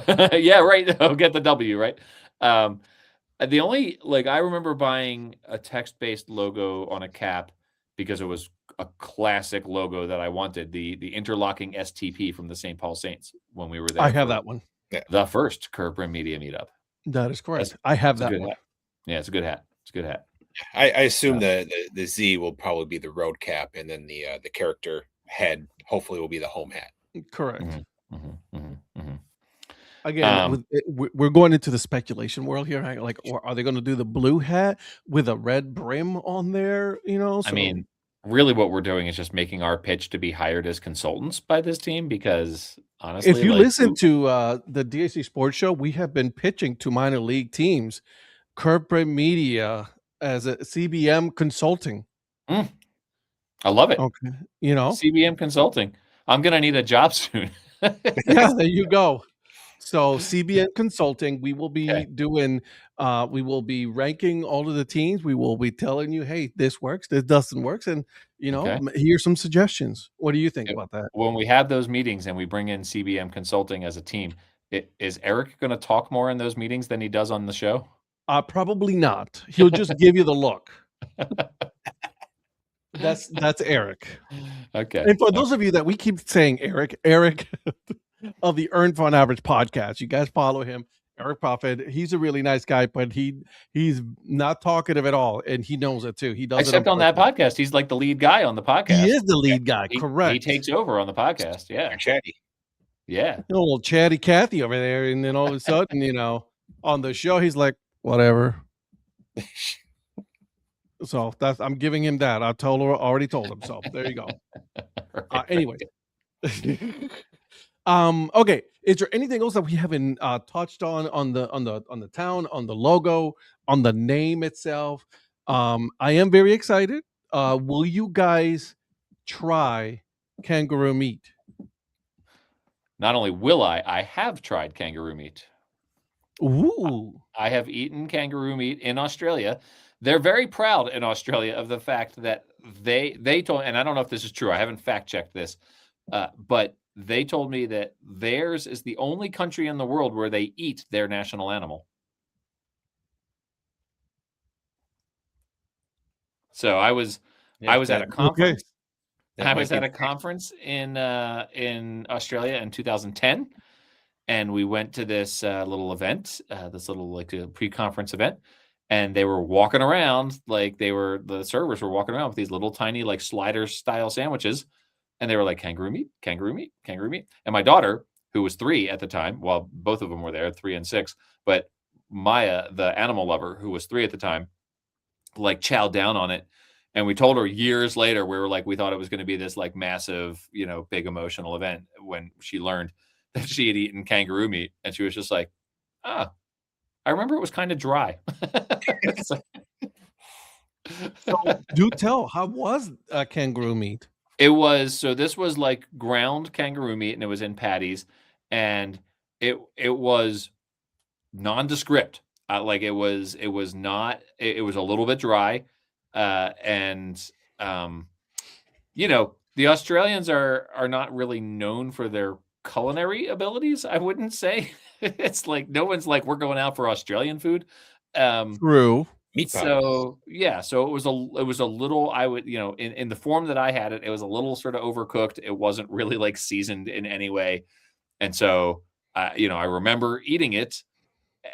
Yeah, right. I'll get the W, right? The only, like, I remember buying a text-based logo on a cap because it was a classic logo that I wanted, the interlocking STP from the St. Paul Saints when we were there. I have that one. The first Curb Rim Media meetup. That is correct. I have that one. Hat. Yeah, it's a good hat. It's a good hat. I assume the Z will probably be the road cap, and then the character head hopefully will be the home hat. Correct. Again, we're going into the speculation world here. Right? Like, or are they going to do the blue hat with a red brim on there? So, I mean, really, what we're doing is just making our pitch to be hired as consultants by this team. Because honestly, if you listen to the DAC Sports Show, we have been pitching to minor league teams, Curb Rim Media as a CBM consulting. I love it. Okay, CBM consulting. I'm gonna need a job soon. Yeah, there you go. So CBN Consulting, we will be doing, we will be ranking all of the teams. We will be telling you, hey, this works, this doesn't work, and here's some suggestions. What do you think about that? When we have those meetings and we bring in CBM Consulting as a team, is Eric going to talk more in those meetings than he does on the show? Probably not. He'll just give you the look. That's Eric. Okay. And for those of you that we keep saying Eric of the Earned Fun Average podcast, you guys follow him, Eric Prophet. He's a really nice guy, but he's not talkative at all, and he knows it too. He does. Except on that podcast, he's like the lead guy on the podcast. He is the lead guy, correct? He takes over on the podcast. Yeah, chatty. Yeah, a little chatty Cathy over there, and then all of a sudden, on the show, he's like, whatever. So I'm giving him that. Already told him. So there you go. Right, Anyways. Okay. Is there anything else that we haven't touched on the town, on the logo, on the name itself? I am very excited. Will you guys try kangaroo meat? Not only will I have tried kangaroo meat. Ooh. I have eaten kangaroo meat in Australia. They're very proud in Australia of the fact that they told, and I don't know if this is true. I haven't fact checked this, but they told me that theirs is the only country in the world where they eat their national animal. So I was at a conference. Okay. I was at a conference in Australia in 2010, and we went to this little event, this little like a pre-conference event, and they were walking around like the servers were walking around with these little tiny like slider style sandwiches, and they were like kangaroo meat, kangaroo meat, kangaroo meat. And my daughter, who was 3 at the time, well, both of them were there, 3 and 6, but Maya, the animal lover, who was 3 at the time, like chowed down on it. And we told her years later, we were like, we thought it was going to be this like massive, big emotional event when she learned that she had eaten kangaroo meat. And she was just like, I remember it was kind of dry. So do tell, how was kangaroo meat? This was like ground kangaroo meat, and it was in patties, and it was nondescript. Like it was not, it was a little bit dry. And the Australians are not really known for their culinary abilities, I wouldn't say. It's like no one's like, we're going out for Australian food. True. Meat pies. So it was a little, I would, in the form that I had it, it was a little sort of overcooked. It wasn't really like seasoned in any way. And so I remember eating it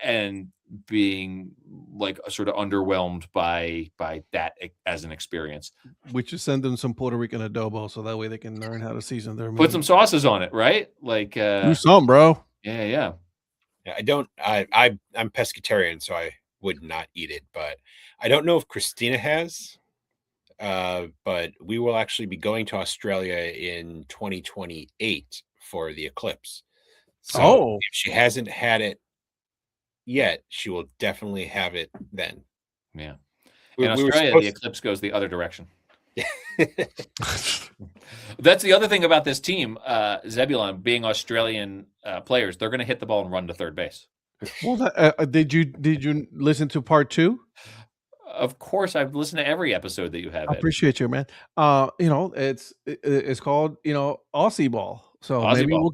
and being like sort of underwhelmed by that as an experience. We should send them some Puerto Rican adobo so that way they can learn how to season their meat. Put some sauces on it, right? Like do some, bro. Yeah. I'm pescatarian, so I would not eat it, but I don't know if Christina has. But we will actually be going to Australia in 2028 for the eclipse. So if she hasn't had it yet, she will definitely have it then. Yeah. In Australia, the eclipse goes the other direction. That's the other thing about this team, Zebulon, being Australian players. They're going to hit the ball and run to third base. Well, did you listen to part 2? Of course, I've listened to every episode that you have. I appreciate you, man. It's called Aussie ball. So Aussie maybe ball. we'll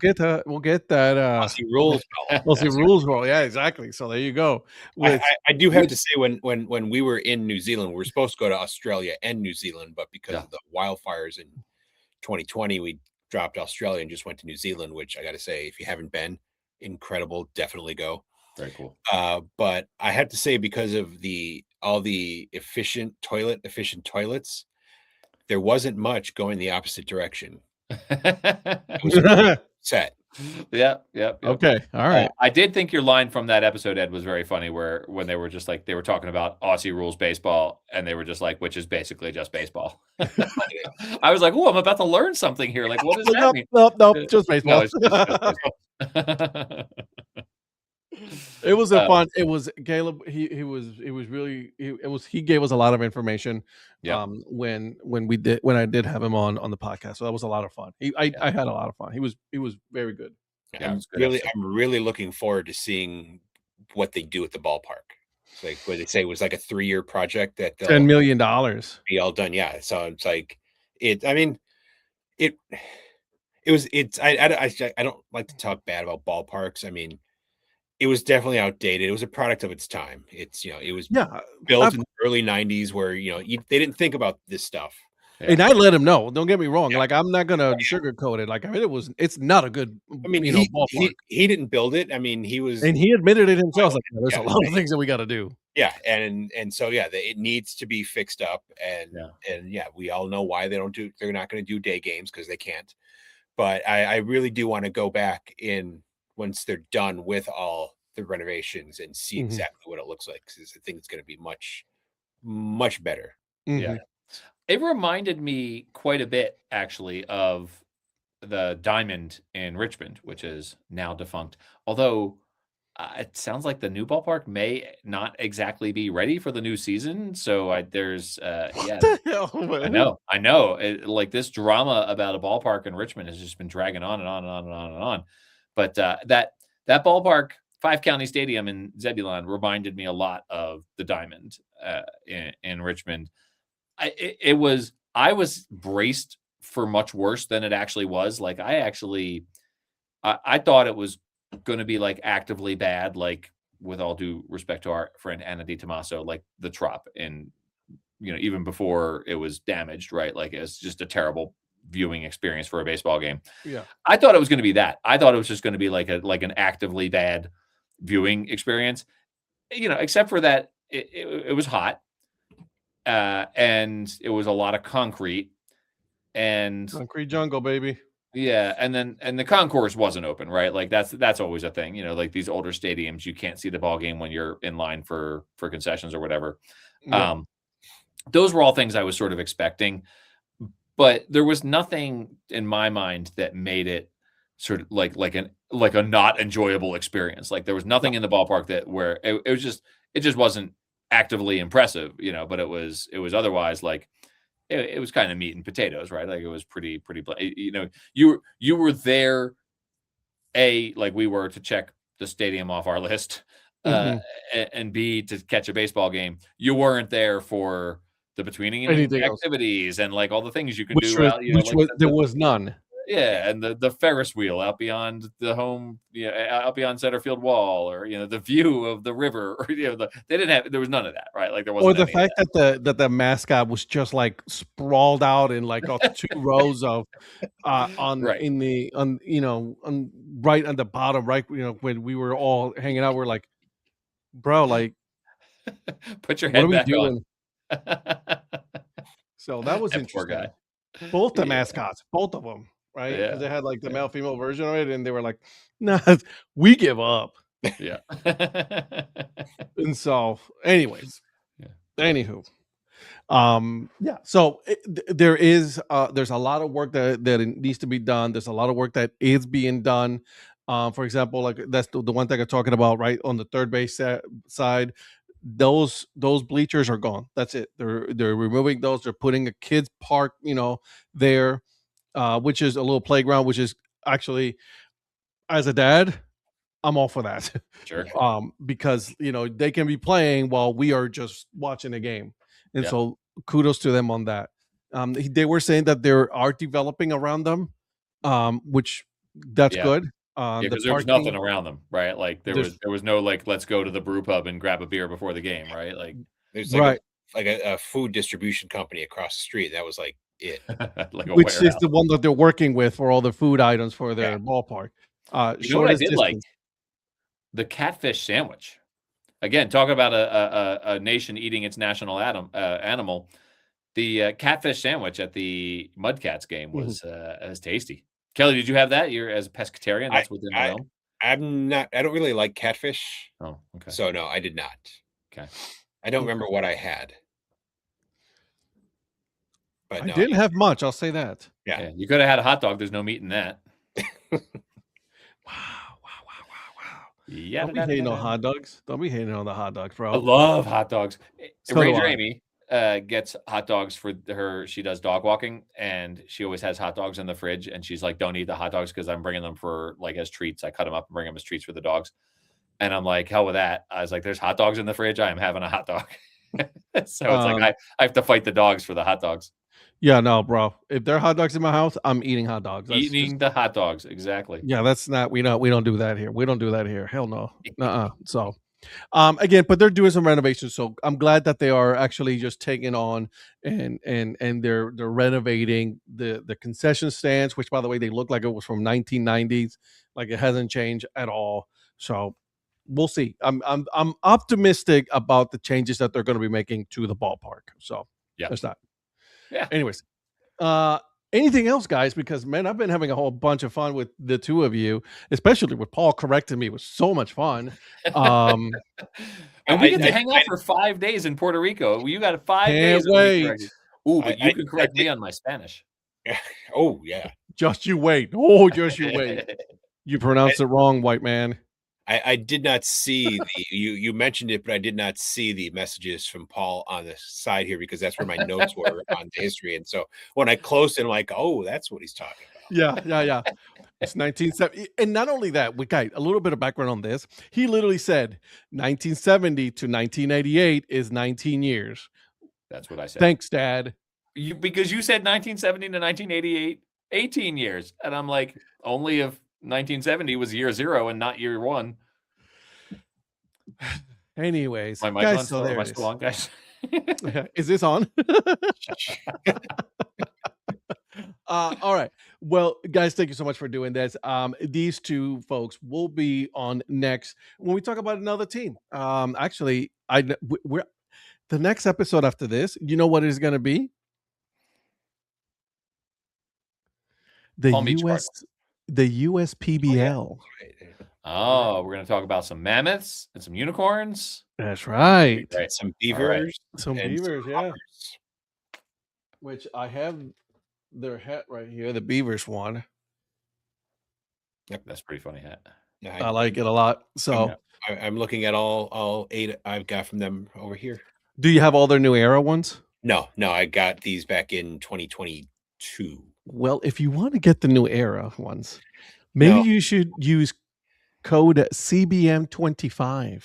get that Aussie rules ball. Aussie rules ball. Yeah, exactly. So there you go. I do have to say, when we were in New Zealand, we were supposed to go to Australia and New Zealand, but because of the wildfires in 2020, we dropped Australia and just went to New Zealand, which I got to say, if you haven't been, incredible, definitely go. Very cool. But I have to say, because of all the efficient toilets, there wasn't much going the opposite direction. It was set. Yeah. Okay. All right. I did think your line from that episode, Ed, was very funny, when they were just like, they were talking about Aussie rules baseball, and they were just like, which is basically just baseball. I was like, oh, I'm about to learn something here. Like, what does that mean? Nope, just baseball. No, it's just baseball. It was a fun. It was Caleb. He gave us a lot of information. Yeah. When I did have him on the podcast, so that was a lot of fun. I had a lot of fun. He was very good. Yeah, I'm really looking forward to seeing what they do at the ballpark. It's like what they say was like a 3-year project that $10 million be all done. Yeah, so it's like it. I mean, I don't like to talk bad about ballparks. I mean, it was definitely outdated. It was a product of its time. It was built in the early 90s where, they didn't think about this stuff. Yeah. And I let him know. Don't get me wrong. Yeah. Like, I'm not gonna sugarcoat it. Like, I mean, it's not a good. I mean, ballpark. He didn't build it. I mean, he admitted it himself. Like, there's a lot of things that we got to do. Yeah, and so it needs to be fixed up. And we all know why they're not going to do day games, because they can't. But I really do want to go back in once they're done with all the renovations and see exactly what it looks like, because I think it's going to be much, much better. Yeah. It reminded me quite a bit, actually, of the Diamond in Richmond, which is now defunct. Although it sounds like the new ballpark may not exactly be ready for the new season. So there's, yeah, What the hell, man? I know. Like this drama about a ballpark in Richmond has just been dragging on and on and on and on and on. But that ballpark, Five County Stadium in Zebulon, reminded me a lot of the Diamond in Richmond. I was braced for much worse than it actually was. Like I thought it was going to be like actively bad, like with all due respect to our friend Anna Di Tommaso, like the Trop in, even before it was damaged, right? Like it's just a terrible viewing experience for a baseball game. Yeah. I thought it was going to be that. I thought it was just going to be like an actively bad viewing experience, except for that it was hot. And it was a lot of concrete and Concrete jungle, baby. yeah, and the concourse wasn't open, right? Like that's always a thing, like these older stadiums, you can't see the ball game when you're in line for concessions or whatever. Yeah. Those were all things I was sort of expecting, but there was nothing in my mind that made it sort of like a not enjoyable experience. Like there was nothing in the ballpark where it just wasn't actively impressive, but it was otherwise like it was kind of meat and potatoes, right? Like it was pretty you were there like we were to check the stadium off our list, and B, to catch a baseball game. You weren't there for the between inning activities and like all the things you can do out, there was none. Yeah, and the Ferris wheel out beyond the home, out beyond center field wall, or the view of the river, or there was none of that, right? Like there wasn't. Or the fact that the mascot was just like sprawled out in like 2 rows of right on right on the bottom, right? When we were all hanging out, we're like, bro, like, put your head back on. So that was interesting. Poor guy. Both the mascots, both of them. Right? Because they had like the male female version of it, and they were like, "Nah, we give up." Yeah. And so, anyways, anywho, yeah. So there's a lot of work that needs to be done. There's a lot of work that is being done. For example, like that's the one thing I'm talking about, right on the third base side. Those bleachers are gone. That's it. They're removing those. They're putting a kids park, there. Which is a little playground, which is actually, as a dad, I'm all for that. Sure. Because they can be playing while we are just watching the game, and so kudos to them on that. They were saying that they are developing around them, which that's good. Because there was nothing around them, right? Like there was no like, let's go to the brew pub and grab a beer before the game, right? Like there's like a food distribution company across the street. That was like it. Like a which warehouse. Is the one that they're working with for all the food items for their ballpark. You know what I did like? The catfish sandwich. Again, talk about a nation eating its national animal. The catfish sandwich at the Mudcats game was tasty. Kelly, did you have that? You're as a pescatarian. That's within the realm. I'm not. I don't really like catfish. Oh, okay. So no, I did not. Okay. I don't remember what I had. But I didn't have much. I'll say that. Yeah. You could have had a hot dog. There's no meat in that. Wow. Yeah. Don't be hating on hot dogs. Don't be hating on the hot dogs, bro. I love hot dogs. So Ranger Amy gets hot dogs for her. She does dog walking, and she always has hot dogs in the fridge. And she's like, "Don't eat the hot dogs because I'm bringing them for like as treats. I cut them up and bring them as treats for the dogs." And I'm like, "Hell with that!" I was like, "There's hot dogs in the fridge. I am having a hot dog." So it's like I have to fight the dogs for the hot dogs. Yeah, no, bro. If there are hot dogs in my house, I'm eating hot dogs. The hot dogs, exactly. Yeah, that's not. We don't do that here. We don't do that here. Hell no. So, again, but they're doing some renovations, so I'm glad that they are actually just taking on and they're renovating the concession stands, which by the way they look like it was from 1990s, like it hasn't changed at all. So we'll see. I'm optimistic about the changes that they're going to be making to the ballpark. So there's that. Yeah. Anyways, anything else, guys? Because man, I've been having a whole bunch of fun with the two of you, especially with Paul correcting me. It was so much fun. Well, And we get to hang out for 5 days in Puerto Rico. You got 5 days. Can't wait. Ooh, but you can correct me on my Spanish. Oh, yeah. Just you wait. Oh, just you wait. You pronounced it wrong, white man. I did not see you mentioned it, but I did not see the messages from Paul on the side here because that's where my notes were on the history. And so when I closed it, I'm like, oh, that's what he's talking about. Yeah. It's 1970. And not only that, guys, a little bit of background on this. He literally said 1970 to 1988 is 19 years. That's what I said. Thanks, Dad. Because you said 1970 to 1988, 18 years. And I'm like, only if 1970 was year 0 and not year 1. Anyways, my mic guys, on? so there Am I it still is. on, guys? Is this on? All right. Well, guys, thank you so much for doing this. These two folks will be on next when we talk about another team. Actually, we're the next episode after this. You know what it's going to be? The US PBL. Oh, we're going to talk about some mammoths and some unicorns. That's right. Some beavers. Some beavers, yeah. Which I have their hat right here, the beavers one. Yep, that's a pretty funny hat. Yeah, I like it a lot. So I'm looking at all 8 I've got from them over here. Do you have all their new era ones? No, I got these back in 2022. Well, if you want to get the new era ones, maybe you should use code CBM25.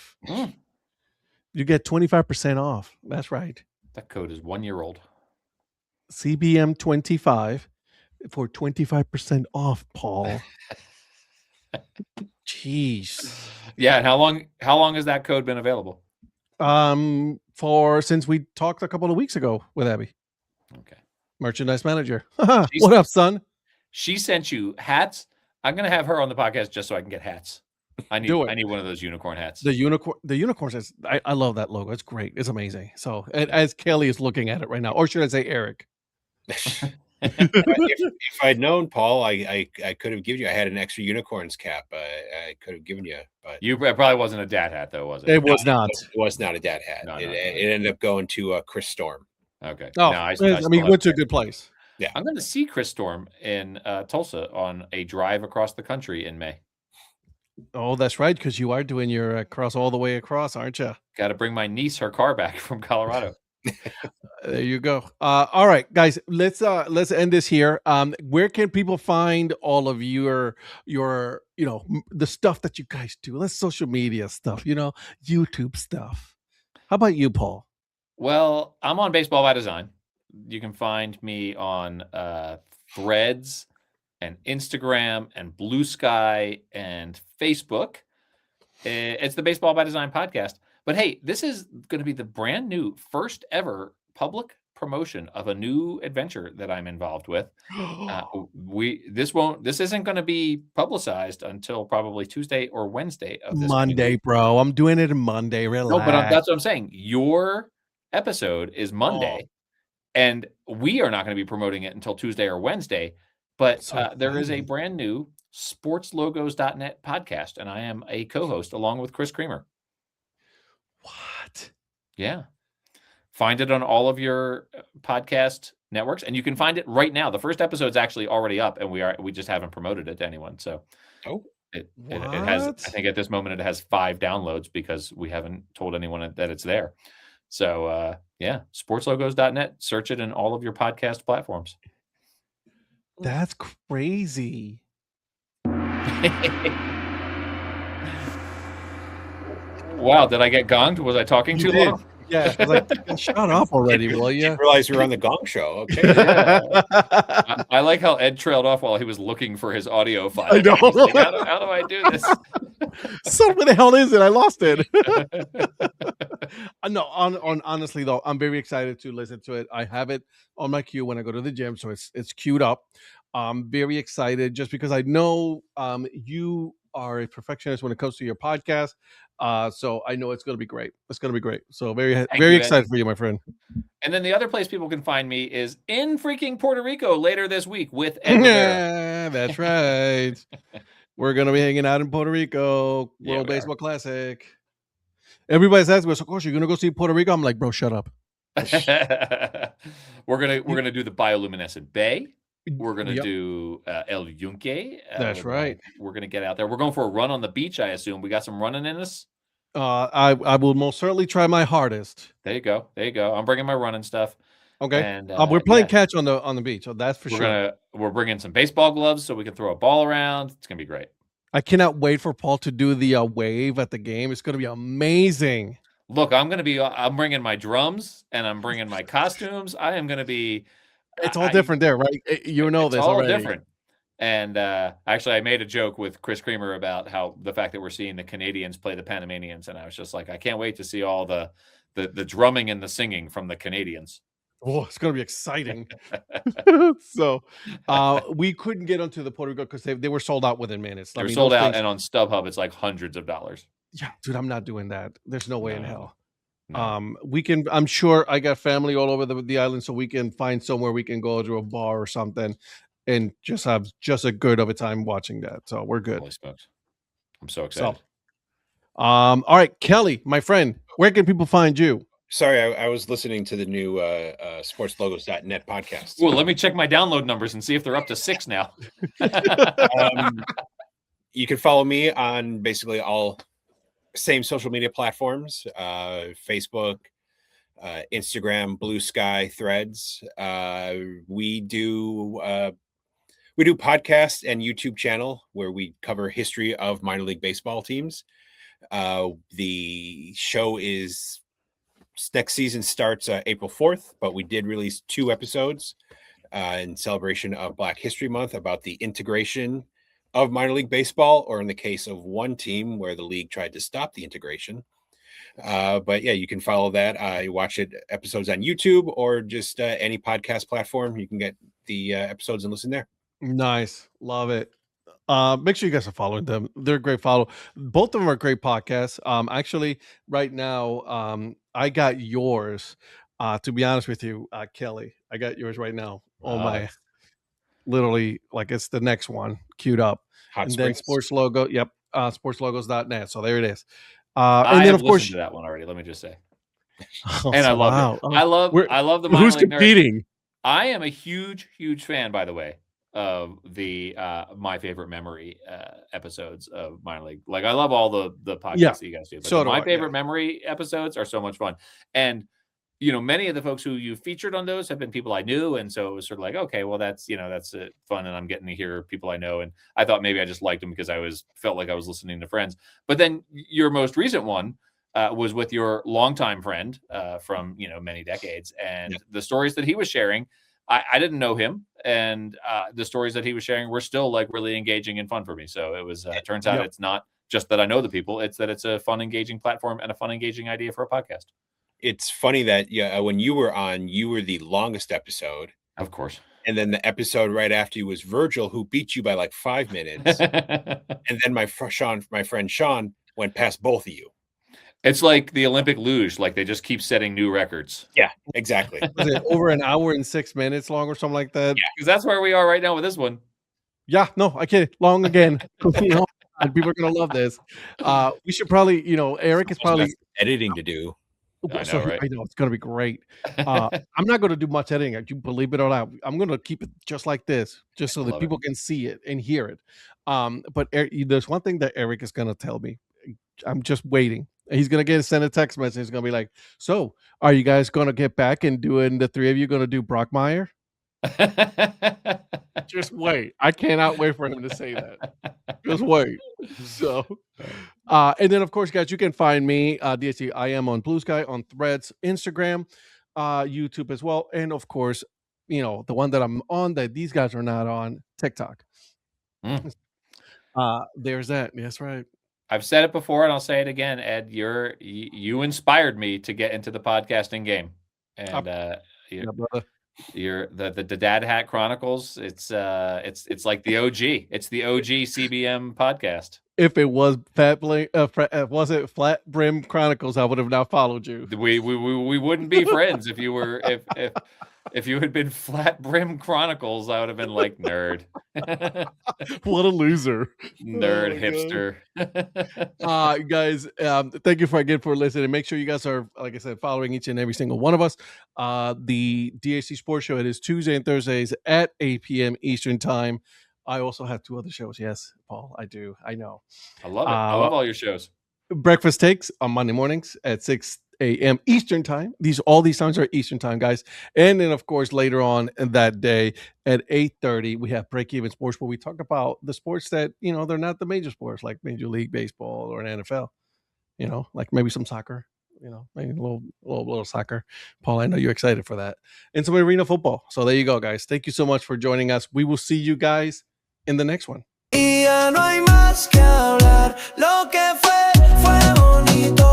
You get 25% off. That's right. That code is 1 year old. CBM25 for 25% off, Paul. Jeez. Yeah, and how long has that code been available? Since we talked a couple of weeks ago with Abby. Okay. Merchandise manager. What up, son? She sent you hats. I'm gonna have her on the podcast just so I can get hats. I need one of those unicorn hats. The unicorns is I love that logo. It's great. It's amazing. So as Kelly is looking at it right now, or should I say Eric? If I'd known, Paul, I could have given you. I had an extra unicorns cap. I could have given you, but it probably wasn't a dad hat, though, was it? It was not. It was not a dad hat. No, it ended up going to Chris Storm. Okay. Oh, no, I mean, went to a good place. Yeah, I'm going to see Chris Storm in Tulsa on a drive across the country in May. Oh, that's right, because you are doing your cross all the way across, aren't you? Got to bring my niece her car back from Colorado. There you go. All right, guys, let's end this here. Where can people find all of your the stuff that you guys do? Let's social media stuff, YouTube stuff. How about you, Paul? Well, I'm on Baseball by Design. You can find me on Threads and Instagram and Blue Sky and Facebook. It's the Baseball by Design podcast. But hey, this is going to be the brand new first ever public promotion of a new adventure that I'm involved with. This isn't going to be publicized until probably Tuesday or Wednesday of this Monday, week. Bro. I'm doing it on Monday. Relax. No, but that's what I'm saying. Your episode is Monday, and we are not going to be promoting it until Tuesday or Wednesday. But there is a brand new sportslogos.net podcast, and I am a co-host along with Chris Creamer. What? Yeah. Find it on all of your podcast networks, and you can find it right now. The first episode's actually already up, and we just haven't promoted it to anyone. So it has, I think at this moment it has 5 downloads because we haven't told anyone that it's there. So sportslogos.net, search it in all of your podcast platforms. That's crazy. Wow, did I get gonged? Was I talking too long? Yeah, I was like, shut up already, will you? Didn't realize you were on the Gong Show. Okay. Yeah. I like how Ed trailed off while he was looking for his audio file. I know. Like, how do I do this? So where the hell is it? I lost it. No, honestly though, I'm very excited to listen to it. I have it on my queue when I go to the gym, so it's queued up. I'm very excited just because I know you are a perfectionist when it comes to your podcast. So I know it's going to be great. It's going to be great. So very excited for you, my friend. And then the other place people can find me is in freaking Puerto Rico later this week with Ed Rivera. Yeah, that's right. We're going to be hanging out in Puerto Rico, World Baseball Classic. Everybody's asking us, of course, you're gonna go see Puerto Rico. I'm like, bro, shut up. We're gonna do the bioluminescent bay. We're gonna Yep. do El Yunque. That's right. We're gonna get out there. We're going for a run on the beach. I assume we got some running in us. I will most certainly try my hardest. There you go. There you go. I'm bringing my running stuff. Okay. And We're playing catch on the beach, so that's for sure. We're bringing some baseball gloves so we can throw a ball around. It's gonna be great. I cannot wait for Paul to do the wave at the game. It's gonna be amazing. Look, I'm bringing my drums and I'm bringing my costumes. I am gonna be. It's all different there, right? You know this already. It's all different. And actually, I made a joke with Chris Creamer about how the fact that we're seeing the Canadians play the Panamanians, and I was just like, I can't wait to see all the drumming and the singing from the Canadians. Oh, it's gonna be exciting. So, we couldn't get onto the Puerto Rico because they were sold out within minutes. They were sold out, and on StubHub, it's like hundreds of dollars. Yeah, dude, I'm not doing that. There's no way in hell. No. We can. I'm sure I got family all over the island, so we can find somewhere we can go to a bar or something, and just have a good of a time watching that. So we're good. Holy smokes! I'm so excited. So, all right, Kelly, my friend, where can people find you? Sorry, I was listening to the new sportslogos.net podcast. Well, let me check my download numbers and see if they're up to 6 now. You can follow me on basically all same social media platforms, Facebook, Instagram, Blue Sky, Threads. We do podcasts and YouTube channel where we cover history of minor league baseball teams. The show is next season starts April 4th, but we did release 2 episodes in celebration of Black History Month about the integration of minor league baseball, or in the case of one team where the league tried to stop the integration. But yeah, you can follow that. You watch it episodes on YouTube or just any podcast platform. You can get the episodes and listen there. Nice. Love it. Make sure you guys are following them. They're a great follow. Both of them are great podcasts. Actually, right now, I got yours. To be honest with you, Kelly, I got yours right now. Oh my, literally, like it's the next one queued up. Hot and Springs. then sports logo. Yep. Sportslogos.net. So there it is. I and then have of course listened to that one already. Let me just say, and I love it. I love the minor who's league competing. Nerd. I am a huge fan, by the way, of the My Favorite Memory episodes of minor league. Like I love all the podcasts that you guys do, but My Favorite Memory episodes are so much fun. And many of the folks who you featured on those have been people I knew, and so it was sort of like, okay, well that's fun, and I'm getting to hear people I know, and I thought maybe I just liked them because felt like I was listening to friends. But then your most recent one was with your longtime friend from many decades, and the stories that he was sharing. I didn't know him, and the stories that he was sharing were still like really engaging and fun for me. So it was turns out it's not just that I know the people; it's that it's a fun, engaging platform and a fun, engaging idea for a podcast. It's funny that when you were on, you were the longest episode, of course, and then the episode right after you was Virgil, who beat you by like 5 minutes, and then my friend Sean went past both of you. It's like the Olympic luge, like they just keep setting new records. Yeah, exactly. Was it over an hour and 6 minutes long or something like that? Yeah, because that's where we are right now with this one. Yeah, no, I can't. Long again. People are gonna love this. We should probably, Eric is probably editing to do. I know, right? I know it's gonna be great. I'm not gonna do much editing. You believe it or not, I'm gonna keep it just like this, just so that people can see it and hear it. But there's one thing that Eric is gonna tell me. I'm just waiting. He's gonna send a text message. He's gonna be like, "So, are you guys gonna get back and the 3 of you gonna do Brockmire?" Just wait. I cannot wait for him to say that. Just wait. So, and then of course, guys, you can find me, DST. I am on Blue Sky, on Threads, Instagram, YouTube as well, and of course, the one that I'm on that these guys are not on, TikTok. There's that. That's right. I've said it before and I'll say it again, Ed. You inspired me to get into the podcasting game, and you're the Dad Hat Chronicles. It's like the OG. It's the OG CBM podcast. If it was was it Flat Brim Chronicles, I would have now followed you. We wouldn't be friends if you were if If you had been Flat Brim Chronicles, I would have been like, nerd. What a loser. Nerd Oh, hipster. Guys, thank you for listening. Make sure you guys are, like I said, following each and every single one of us. The DHC Sports Show, it is Tuesday and Thursdays at 8 p.m. Eastern Time. I also have 2 other shows. Yes, Paul, I do. I know. I love it. I love all your shows. Breakfast Takes on Monday mornings at 6 a.m. Eastern Time. All these times are Eastern Time, guys. And then, of course, later on that day at 8:30, we have Break Even Sports, where we talk about the sports that, they're not the major sports, like Major League Baseball or an NFL, like maybe some soccer, maybe a little soccer. Paul, I know you're excited for that. And some arena football. So there you go, guys. Thank you so much for joining us. We will see you guys in the next one. Y ya no hay más que hablar. Lo que fue bonito.